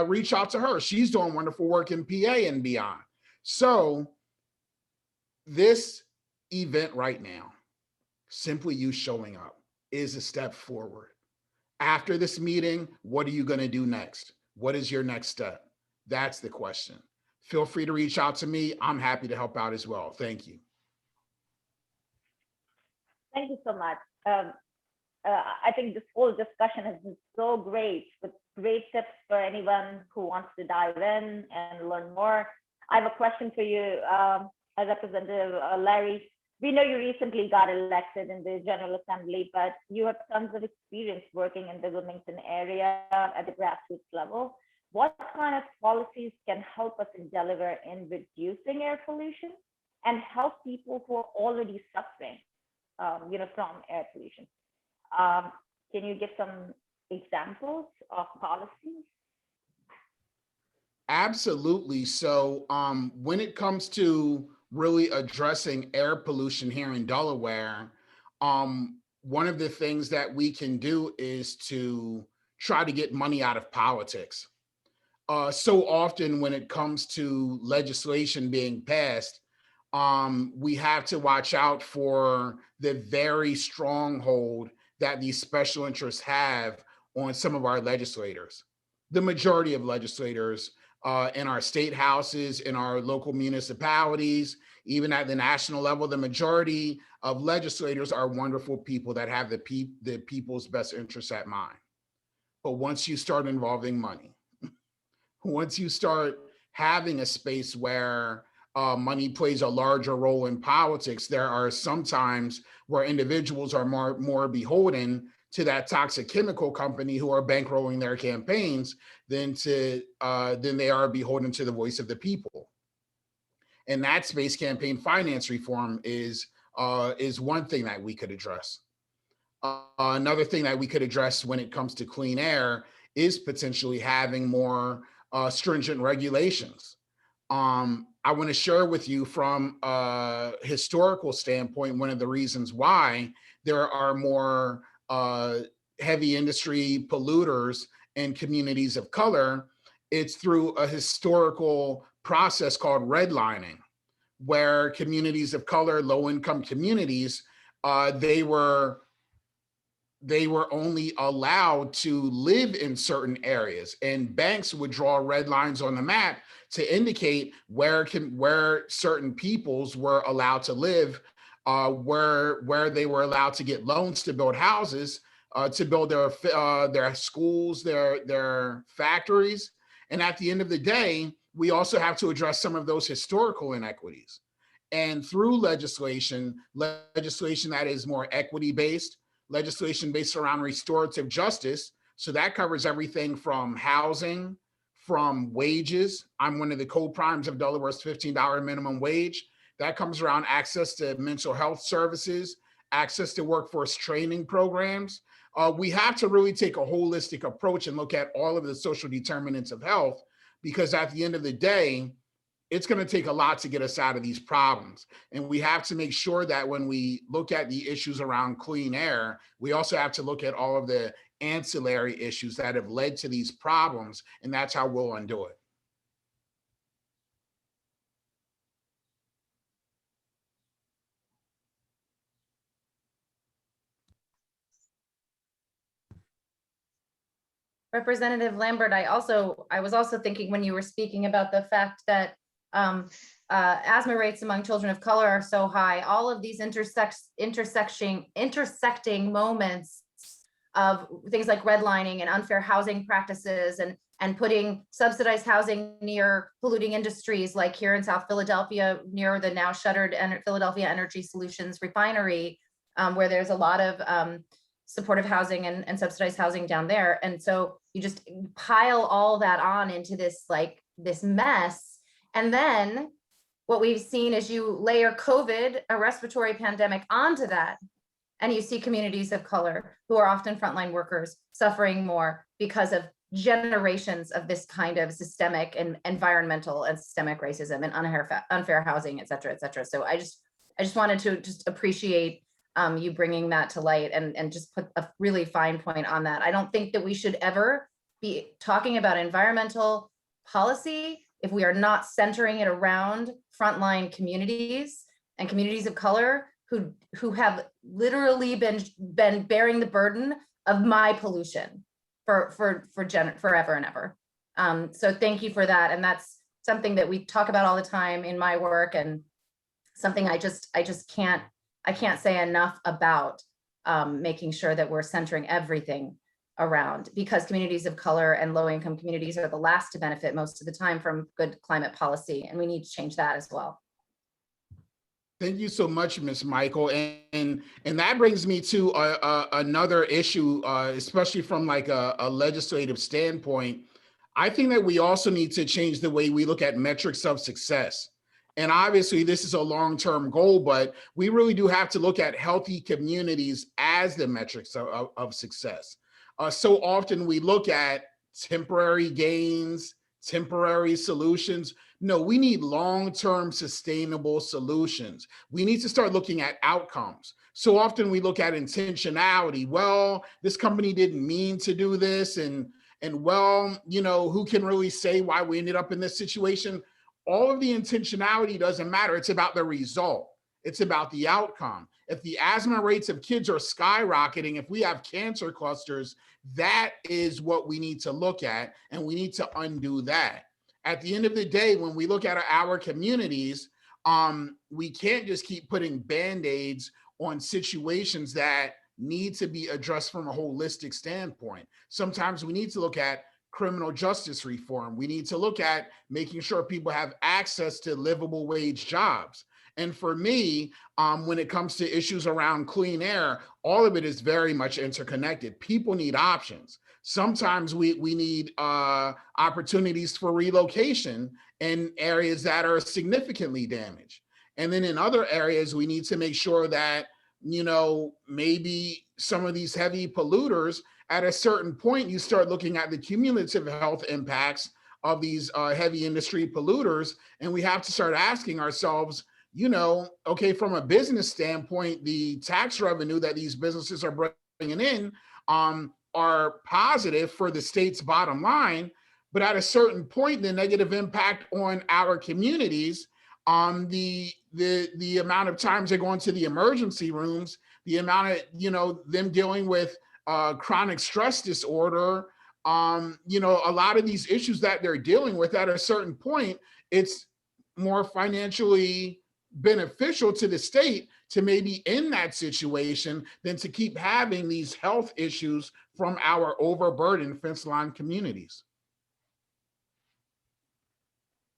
reach out to her. She's doing wonderful work in PA and beyond. So this event right now, simply you showing up, is a step forward. After this meeting, what are you going to do next? What is your next step? That's the question. Feel free to reach out to me. I'm happy to help out as well. Thank you. Thank you so much. I think this whole discussion has been so great, with great tips for anyone who wants to dive in and learn more. I have a question for you, Representative Larry. We know you recently got elected in the General Assembly, but you have tons of experience working in the Wilmington area at the grassroots level. what kind of policies can help us in Delaware in reducing air pollution and help people who are already suffering, from air pollution? Can you give some examples of policies? Absolutely. So when it comes to really addressing air pollution here in Delaware, one of the things that we can do is to try to get money out of politics. So often when it comes to legislation being passed, we have to watch out for the very strong hold that these special interests have on some of our legislators. The majority of legislators in our state houses, in our local municipalities, even at the national level, the majority of legislators are wonderful people that have the people's best interests at mind. But once you start involving money, once you start having a space where money plays a larger role in politics, there are some times where individuals are more beholden to that toxic chemical company who are bankrolling their campaigns than they are beholden to the voice of the people. In that space, campaign finance reform is one thing that we could address. Another thing that we could address when it comes to clean air is potentially having more stringent regulations. I want to share with you from a historical standpoint, one of the reasons why there are more heavy industry polluters in communities of color. It's through a historical process called redlining, where communities of color, low-income communities, they were only allowed to live in certain areas, and banks would draw red lines on the map to indicate where certain peoples were allowed to live, where they were allowed to get loans to build houses, to build their schools, their factories. And at the end of the day, we also have to address some of those historical inequities. And through legislation that is more equity-based, legislation based around restorative justice. So that covers everything from housing, from wages. I'm one of the co-primes of Delaware's $15 minimum wage. That comes around access to mental health services, access to workforce training programs. We have to really take a holistic approach and look at all of the social determinants of health, because at the end of the day, it's going to take a lot to get us out of these problems. And we have to make sure that when we look at the issues around clean air, we also have to look at all of the ancillary issues that have led to these problems, and that's how we'll undo it. Representative Lambert, I was also thinking when you were speaking about the fact that asthma rates among children of color are so high, all of these intersecting moments of things like redlining and unfair housing practices and putting subsidized housing near polluting industries, like here in South Philadelphia, near the now shuttered Philadelphia Energy Solutions refinery, where there's a lot of supportive housing and subsidized housing down there. And so you just pile all that on into this mess. And then what we've seen is you layer COVID, a respiratory pandemic, onto that. And you see communities of color who are often frontline workers suffering more because of generations of this kind of systemic and environmental and systemic racism and unfair housing, et cetera, et cetera. So I just wanted to just appreciate you bringing that to light and just put a really fine point on that. I don't think that we should ever be talking about environmental policy if we are not centering it around frontline communities and communities of color who have literally been bearing the burden of my pollution for forever and ever. So thank you for that. And that's something that we talk about all the time in my work, and something I can't say enough about, making sure that we're centering everything around, because communities of color and low-income communities are the last to benefit most of the time from good climate policy, and we need to change that as well. Thank you so much, Ms. Michael. And that brings me to another issue, especially from like a legislative standpoint. I think that we also need to change the way we look at metrics of success. And obviously this is a long-term goal, but we really do have to look at healthy communities as the metrics of success. So often we look at temporary gains, temporary solutions. No, we need long-term sustainable solutions. We need to start looking at outcomes. So often we look at intentionality. Well, this company didn't mean to do this. And well, you know, who can really say why we ended up in this situation? All of the intentionality doesn't matter. It's about the result. It's about the outcome. If the asthma rates of kids are skyrocketing, if we have cancer clusters, that is what we need to look at, and we need to undo that. At the end of the day, when we look at our communities, we can't just keep putting Band-Aids on situations that need to be addressed from a holistic standpoint. Sometimes we need to look at criminal justice reform. We need to look at making sure people have access to livable wage jobs. And for me, when it comes to issues around clean air, all of it is very much interconnected. People need options. Sometimes we need opportunities for relocation in areas that are significantly damaged. And then in other areas, we need to make sure that, you know, maybe some of these heavy polluters, at a certain point, you start looking at the cumulative health impacts of these heavy industry polluters. And we have to start asking ourselves, you know, okay, from a business standpoint, the tax revenue that these businesses are bringing in are positive for the state's bottom line. But at a certain point, the negative impact on our communities, the amount of times they go into the emergency rooms, the amount of, you know, them dealing with chronic stress disorder, you know, a lot of these issues that they're dealing with, at a certain point, it's more financially beneficial to the state to maybe end that situation than to keep having these health issues from our overburdened fence line communities.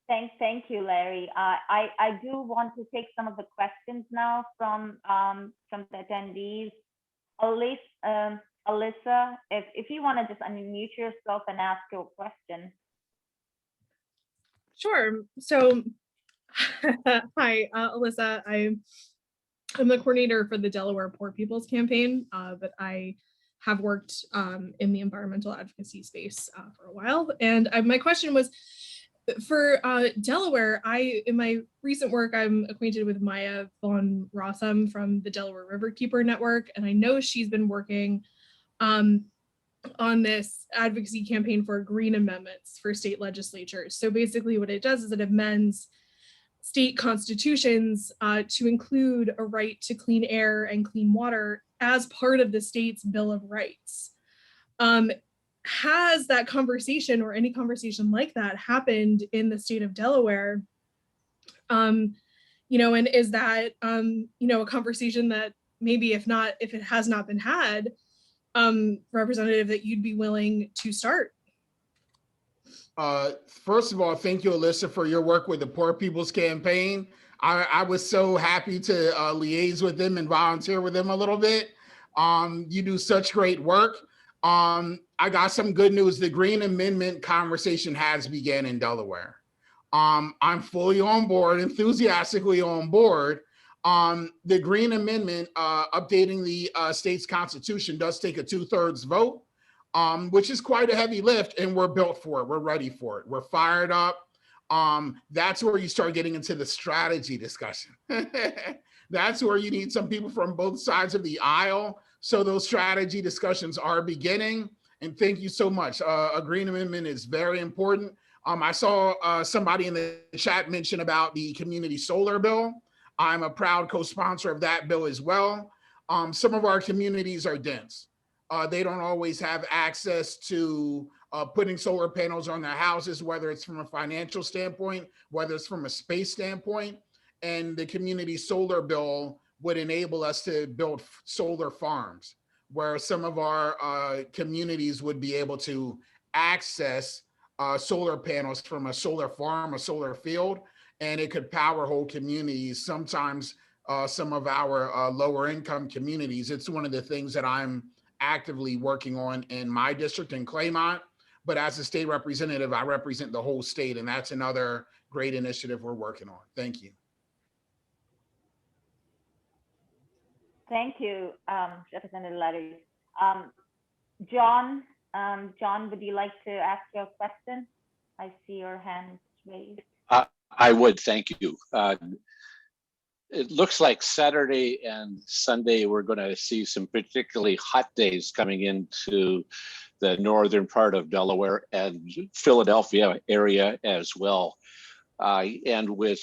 Thank you, Larry. I do want to take some of the questions now from the attendees. Alyssa, if you want to just unmute yourself and ask your question. Sure. So, hi, Alyssa. I'm the coordinator for the Delaware Poor People's Campaign, but I have worked in the environmental advocacy space for a while. And my question was, for Delaware, in my recent work, I'm acquainted with Maya von Rossum from the Delaware Riverkeeper Network, and I know she's been working on this advocacy campaign for green amendments for state legislatures. So basically what it does is it amends state constitutions to include a right to clean air and clean water as part of the state's Bill of Rights. Has that conversation or any conversation like that happened in the state of Delaware? You know, and is that, you know, a conversation that maybe if it has not been had, representative, that you'd be willing to start? First of all, thank you, Alyssa, for your work with the Poor People's Campaign. I was so happy to liaise with them and volunteer with them a little bit. You do such great work. I got some good news. The Green Amendment conversation has begun in Delaware. I'm fully on board, enthusiastically on board. The Green Amendment updating the state's constitution does take a 2/3 vote, which is quite a heavy lift, and we're built for it. We're ready for it. We're fired up. That's where you start getting into the strategy discussion. That's where you need some people from both sides of the aisle. So those strategy discussions are beginning. And thank you so much. A Green Amendment is very important. I saw somebody in the chat mention about the community solar bill. I'm a proud co-sponsor of that bill as well. Some of our communities are dense. They don't always have access to putting solar panels on their houses, whether it's from a financial standpoint, whether it's from a space standpoint. And the community solar bill would enable us to build solar farms where some of our communities would be able to access solar panels from a solar farm, a solar field, and it could power whole communities. Sometimes some of our lower income communities, it's one of the things that I'm actively working on in my district in Claymont. but as a state representative, I represent the whole state, and that's another great initiative we're working on. Thank you. Thank you, Representative Larry. John, would you like to ask your question? I see your hand raised. I would, thank you. It looks like Saturday and Sunday, we're going to see some particularly hot days coming into the northern part of Delaware and Philadelphia area as well. And with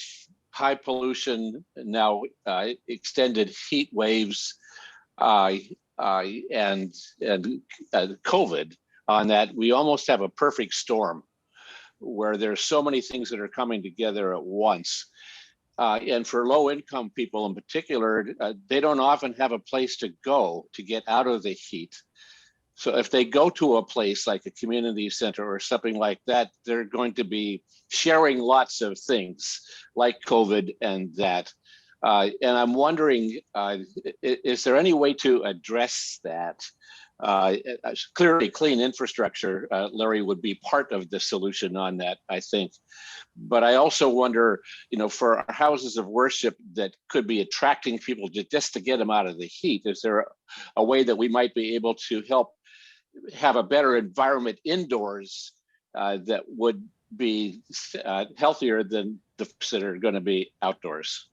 high pollution, now extended heat waves, and COVID on that, we almost have a perfect storm where there's so many things that are coming together at once. And for low income people in particular, they don't often have a place to go to get out of the heat. So if they go to a place like a community center or something like that, they're going to be sharing lots of things like COVID and that. And I'm wondering, is there any way to address that? Clearly, clean infrastructure, Larry, would be part of the solution on that, I think. But I also wonder, for our houses of worship that could be attracting people just to get them out of the heat, is there a way that we might be able to help have a better environment indoors that would be healthier than the folks that are going to be outdoors?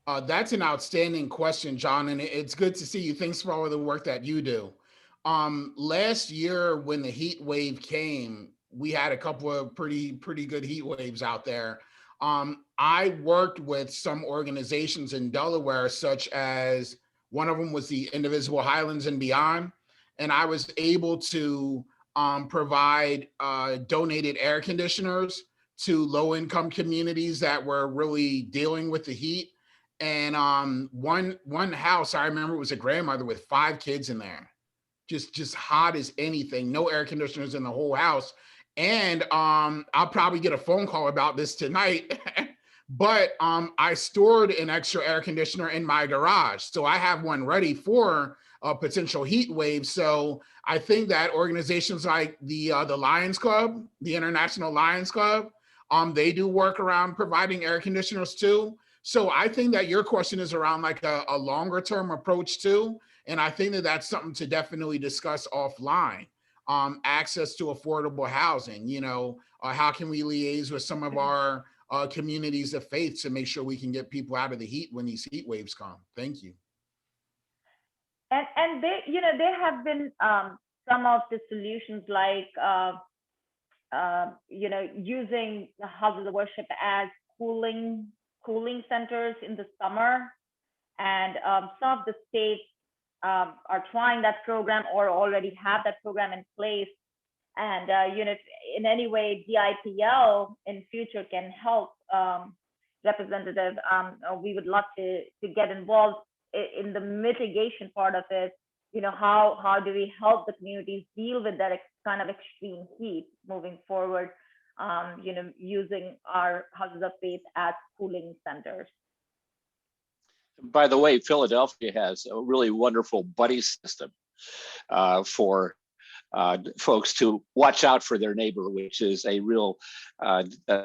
That's an outstanding question, John, and it's good to see you. Thanks for all of the work that you do. Last year, when the heat wave came, we had a couple of pretty good heat waves out there. I worked with some organizations in Delaware, such as one of them was the Indivisible Highlands and Beyond, and I was able to provide donated air conditioners to low-income communities that were really dealing with the heat. And one house, I remember, it was a grandmother with 5 kids in there, just hot as anything, no air conditioners in the whole house. And I'll probably get a phone call about this tonight, but I stored an extra air conditioner in my garage. So I have one ready for a potential heat wave. So I think that organizations like the Lions Club, the International Lions Club, they do work around providing air conditioners too. So I think that your question is around like a longer term approach too. And I think that that's something to definitely discuss offline. Access to affordable housing, how can we liaise with some of our communities of faith to make sure we can get people out of the heat when these heat waves come? Thank you. And there have been some of the solutions like, using the houses of worship as cooling centers in the summer. And some of the states are trying that program or already have that program in place. And if in any way DIPL in future can help, Representative, we would love to get involved in the mitigation part of it. How do we help the communities deal with that kind of extreme heat moving forward, using our houses of faith as cooling centers. By the way, Philadelphia has a really wonderful buddy system for folks to watch out for their neighbor, which is a real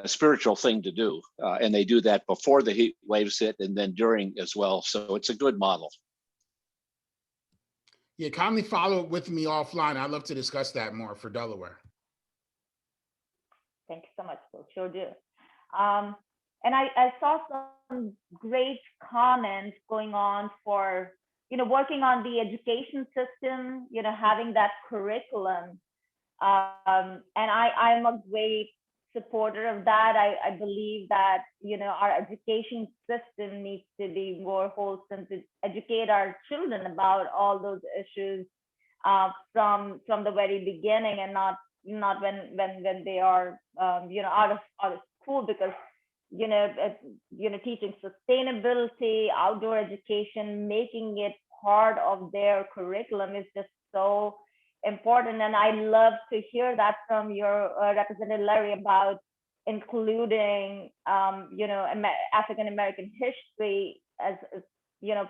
spiritual thing to do. And they do that before the heat waves hit and then during as well. So it's a good model. Yeah, kindly follow up with me offline. I'd love to discuss that more for Delaware. Thank you so much, Phil. Sure do. And I saw some great comments going on for, working on the education system, having that curriculum. And I'm a great supporter of that. I believe that, our education system needs to be more wholesome to educate our children about all those issues from the very beginning, and not when they are out of school, because teaching sustainability, outdoor education, making it part of their curriculum is just so important. And I love to hear that from your Representative Larry about including African American history as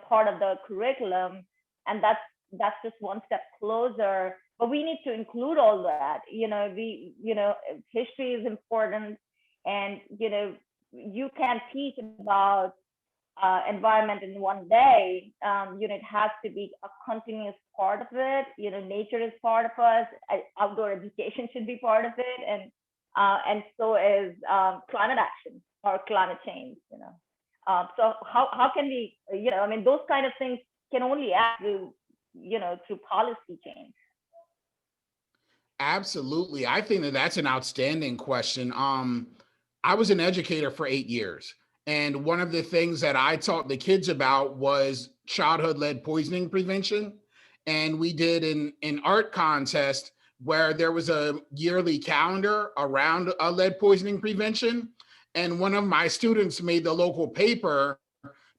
part of the curriculum. And that's just one step closer but we need to include all that. History is important, and you can't teach about environment in one day. It has to be a continuous part of it. Nature is part of us. Outdoor education should be part of it, and so is climate action or climate change. So how can we? Those kind of things can only act through policy change. Absolutely. I think that that's an outstanding question. I was an educator for 8 years. And one of the things that I taught the kids about was childhood lead poisoning prevention. And we did an art contest where there was a yearly calendar around lead poisoning prevention. And one of my students made the local paper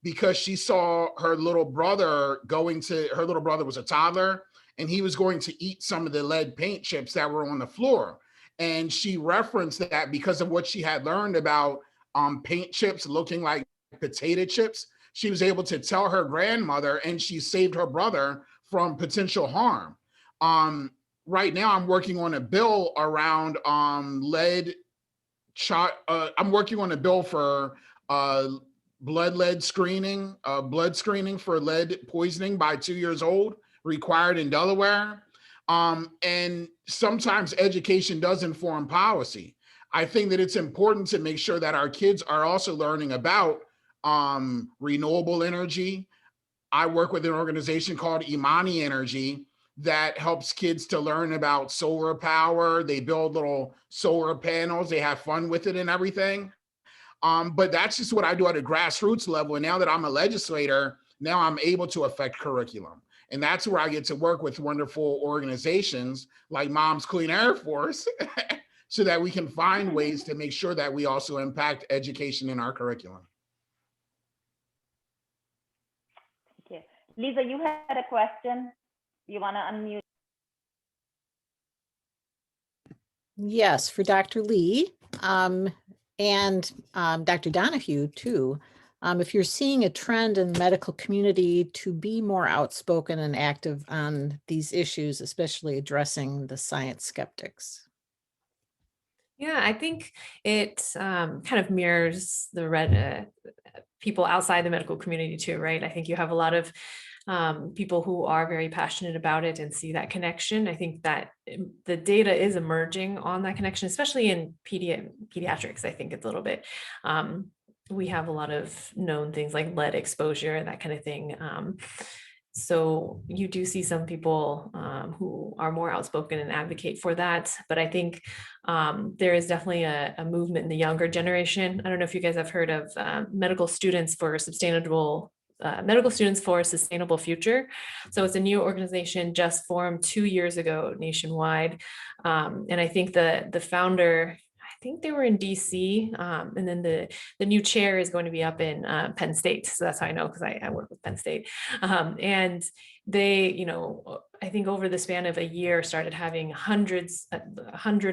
because she saw her little brother her little brother was a toddler, and he was going to eat some of the lead paint chips that were on the floor. And she referenced that because of what she had learned about paint chips looking like potato chips. She was able to tell her grandmother, and she saved her brother from potential harm. Right now, I'm working on a bill around lead. I'm working on a bill for blood screening for lead poisoning by 2 years old, required in Delaware. And sometimes education does inform policy. I think that it's important to make sure that our kids are also learning about renewable energy. I work with an organization called Imani Energy that helps kids to learn about solar power. They build little solar panels, they have fun with it and everything. But that's just what I do at a grassroots level. And now that I'm a legislator, now I'm able to affect curriculum. And that's where I get to work with wonderful organizations like Mom's Clean Air Force so that we can find ways to make sure that we also impact education in our curriculum. Thank you. Lisa, you had a question. You want to unmute? Yes, for Dr. Lee and Dr. Donohue too. If you're seeing a trend in the medical community to be more outspoken and active on these issues, especially addressing the science skeptics. Yeah, I think it kind of mirrors the people outside the medical community too, right? I think you have a lot of people who are very passionate about it and see that connection. I think that the data is emerging on that connection, especially in pediatrics. I think it's a little bit, we have a lot of known things like lead exposure, that kind of thing. So you do see some people who are more outspoken and advocate for that. But I think there is definitely a movement in the younger generation. I don't know if you guys have heard of medical students for a sustainable future. So it's a new organization just formed 2 years ago nationwide. And I think the founder, I think they were in DC, and then the new chair is going to be up in Penn State. So that's how I know, because I work with Penn State. And they, I think over the span of a year started having 100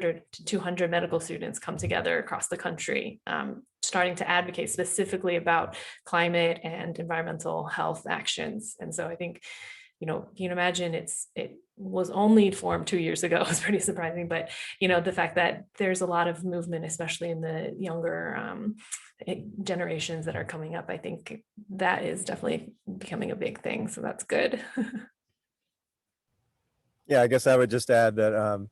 or 200 medical students come together across the country, starting to advocate specifically about climate and environmental health actions. And so I think, you can imagine it was only formed 2 years ago. It's pretty surprising, but the fact that there's a lot of movement, especially in the younger generations that are coming up, I think that is definitely becoming a big thing. So that's good. Yeah, I guess I would just add that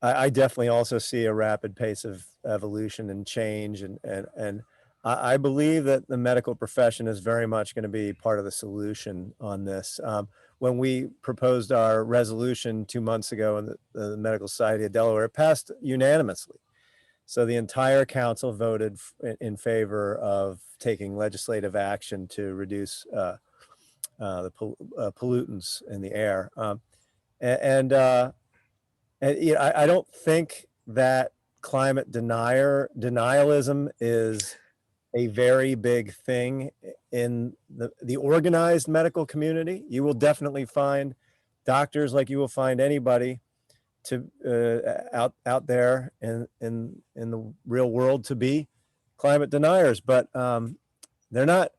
I definitely also see a rapid pace of evolution and change, and I believe that the medical profession is very much going to be part of the solution on this. When we proposed our resolution 2 months ago in the Medical Society of Delaware, it passed unanimously. So the entire council voted in favor of taking legislative action to reduce the pollutants in the air. I don't think that climate denialism is a very big thing in the organized medical community. You will definitely find doctors, like you will find anybody out there in the real world, to be climate deniers, but they're not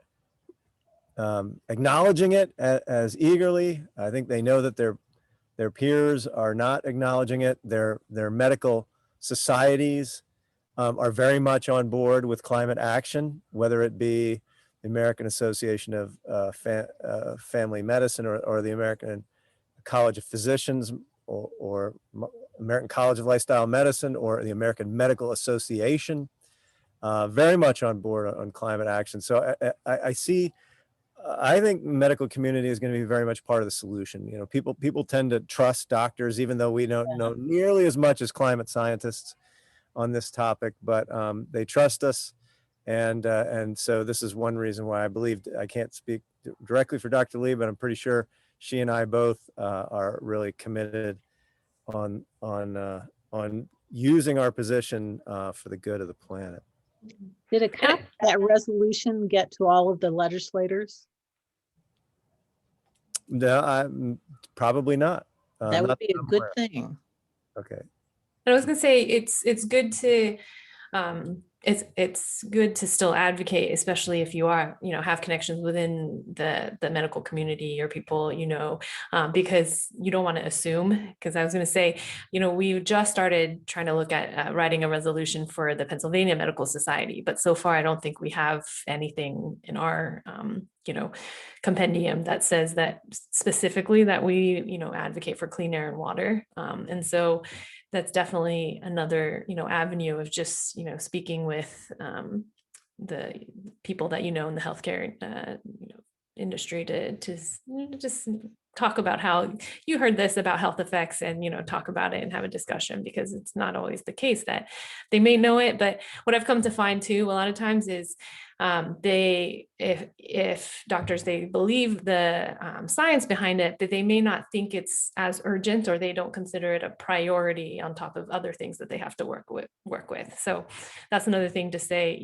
acknowledging it as eagerly. I think they know that they're Their peers are not acknowledging it. Their medical societies are very much on board with climate action, whether it be the American Association of Family Medicine or the American College of Physicians or American College of Lifestyle Medicine or the American Medical Association, very much on board on climate action. So I think the medical community is going to be very much part of the solution. You know, people tend to trust doctors, even though we don't know nearly as much as climate scientists on this topic, but they trust us. And so this is one reason why I believe, I can't speak directly for Dr. Lee, but I'm pretty sure she and I both are really committed on using our position for the good of the planet. Did a copy of that resolution get to all of the legislators? No, probably not. That would not be that a I'm good aware. thing. Okay. And I was gonna say it's good to it's good to still advocate, especially if you are, have connections within the medical community or people, because you don't want to assume. Because I was going to say, we just started trying to look at writing a resolution for the Pennsylvania Medical Society, but so far I don't think we have anything in our compendium that says that specifically that we advocate for clean air and water, and so that's definitely another avenue of just speaking with the people that in the healthcare industry to just talk about how you heard this about health effects and talk about it and have a discussion, because it's not always the case that they may know it. But what I've come to find too a lot of times is if doctors, they believe the science behind it, that they may not think it's as urgent, or they don't consider it a priority on top of other things that they have to work with. So that's another thing to say,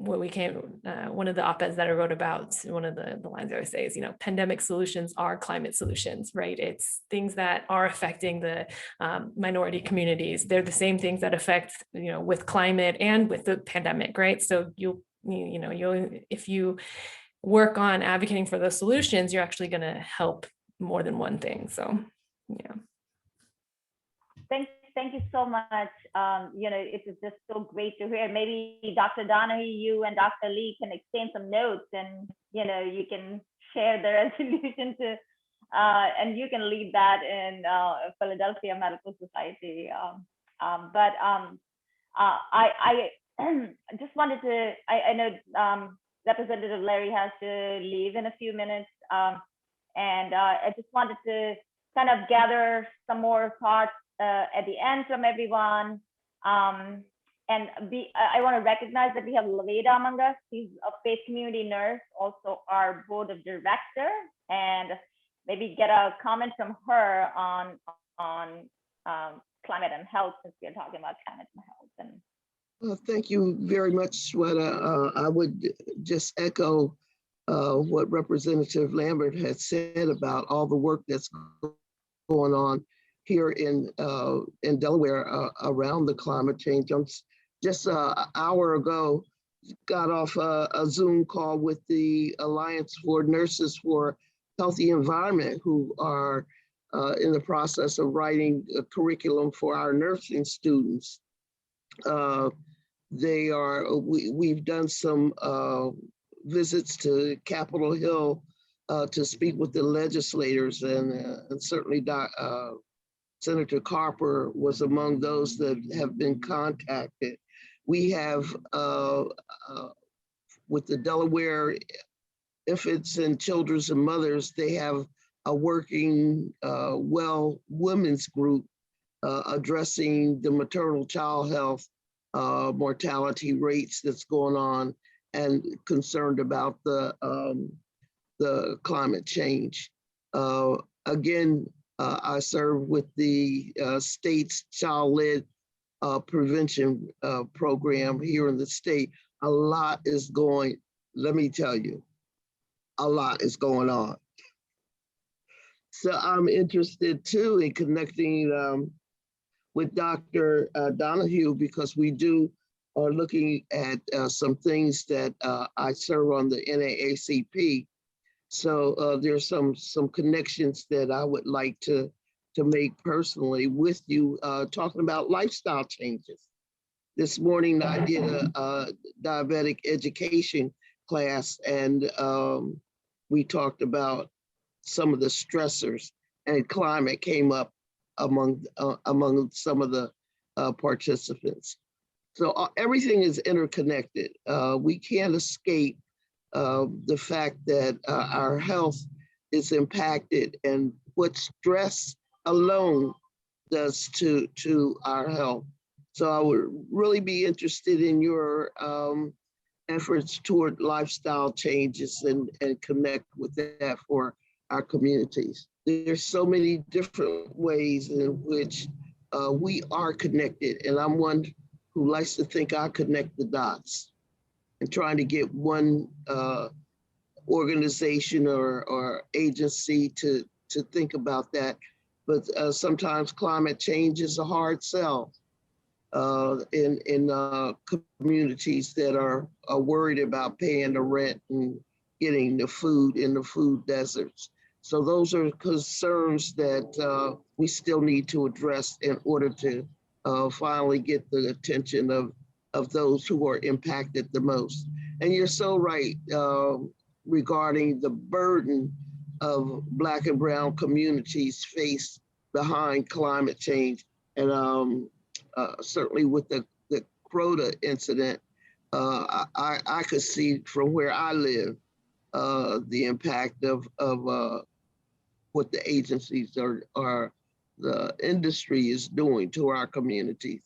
what we came, one of the op-eds that I wrote about, one of the lines I always say is, pandemic solutions are climate solutions, right? It's things that are affecting the minority communities. They're the same things that affect, with climate and with the pandemic, right? So if you work on advocating for those solutions, you're actually going to help more than one thing. So, yeah. Thank you so much. It is just so great to hear. Maybe Dr. Donohue, you and Dr. Lee can exchange some notes, and you can share the resolution to, and you can lead that in Philadelphia Medical Society. I just wanted to. I know Representative Larry has to leave in a few minutes, and I just wanted to kind of gather some more thoughts at the end from everyone. I want to recognize that we have Laveda among us. She's a faith community nurse, also our board of director, and maybe get a comment from her on climate and health, since we're talking about climate and health. Well, thank you very much, Shweta. I would just echo what Representative Lambert had said about all the work that's going on here in Delaware around the climate change. Just an hour ago, got off a Zoom call with the Alliance for Nurses for Healthy Environment, who are in the process of writing a curriculum for our nursing students. We've done some visits to Capitol Hill to speak with the legislators, and certainly Senator Carper was among those that have been contacted. We have, with the Delaware Infants and Children's and Mothers, they have a working women's group addressing the maternal child health mortality rates that's going on, and concerned about the climate change. Again, I serve with the state's child-led prevention program here in the state. A lot is going, let me tell you, a lot is going on. So I'm interested too in connecting with Dr. Donohue, because we are looking at some things that I serve on the NAACP, So there's some connections that I would like to make personally with you, talking about lifestyle changes. This morning I did a diabetic education class, and we talked about some of the stressors, and climate came up among some of the participants. So everything is interconnected. We can't escape the fact that our health is impacted, and what stress alone does to our health. So I would really be interested in your efforts toward lifestyle changes and connect with that for our communities. There's so many different ways in which we are connected, and I'm one who likes to think I connect the dots and trying to get one organization or agency to think about that. But sometimes climate change is a hard sell in communities that are worried about paying the rent and getting the food in the food deserts. So those are concerns that we still need to address in order to finally get the attention of those who are impacted the most. And you're so right regarding the burden of Black and Brown communities face behind climate change. And certainly with the Crota incident, I could see from where I live the impact of what the agencies are the industry is doing to our communities.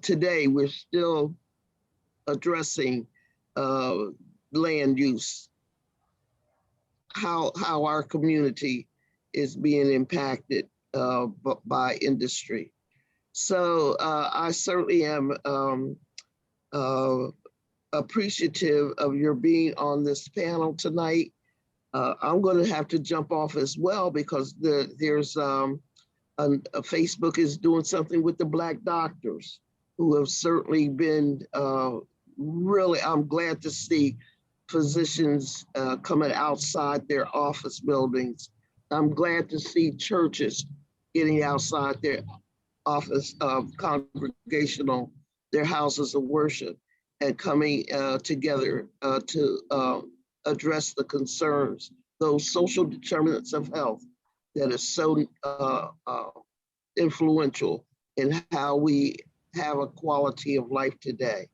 Today, we're still addressing land use, how our community is being impacted by industry. So I certainly am appreciative of your being on this panel tonight. I'm going to have to jump off as well because there's Facebook is doing something with the Black doctors who have certainly been really, I'm glad to see physicians coming outside their office buildings. I'm glad to see churches getting outside their office of congregational, their houses of worship, and coming together to address the concerns, those social determinants of health that are so influential in how we have a quality of life today.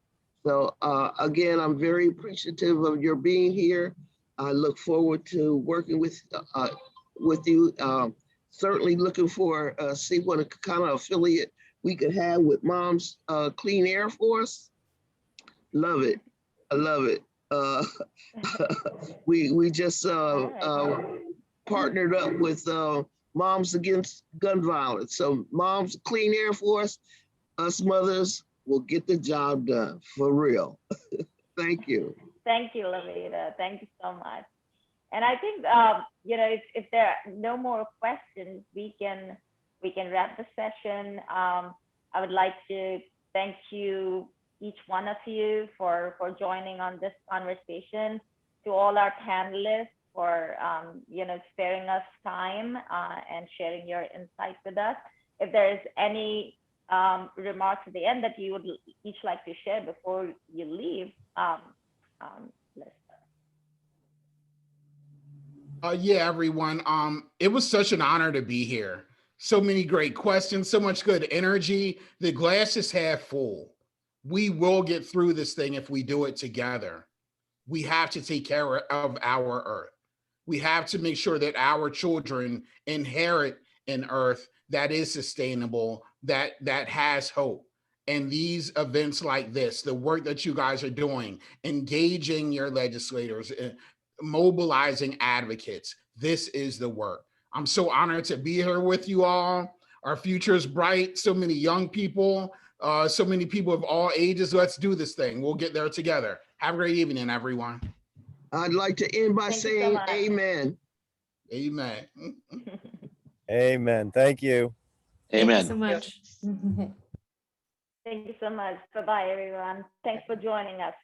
So again, I'm very appreciative of your being here. I look forward to working with you. Certainly looking for see what kind of affiliate we could have with Mom's Clean Air Force. Love it. I love it. We just partnered up with Moms Against Gun Violence. So Mom's Clean Air Force, us mothers will get the job done for real. Thank you. Thank you, Laveda. Thank you so much. And I think if there are no more questions, we can wrap the session. I would like to thank you, each one of you, for joining on this conversation. To all our panelists for sparing us time and sharing your insights with us. If there is any remarks at the end that you would each like to share before you leave, Yeah, everyone. It was such an honor to be here. So many great questions, so much good energy. The glass is half full. We will get through this thing if we do it together. We have to take care of our earth. We have to make sure that our children inherit an earth that is sustainable, that has hope. And these events like this, the work that you guys are doing, engaging your legislators, mobilizing advocates, this is the work. I'm so honored to be here with you all. Our future is bright. So many young people, so many people of all ages. Let's do this thing. We'll get there together. Have a great evening, everyone. I'd like to end by saying amen. Amen. Amen. Thank you. Amen. Thank you so much. Thank you so much. Bye-bye, everyone. Thanks for joining us.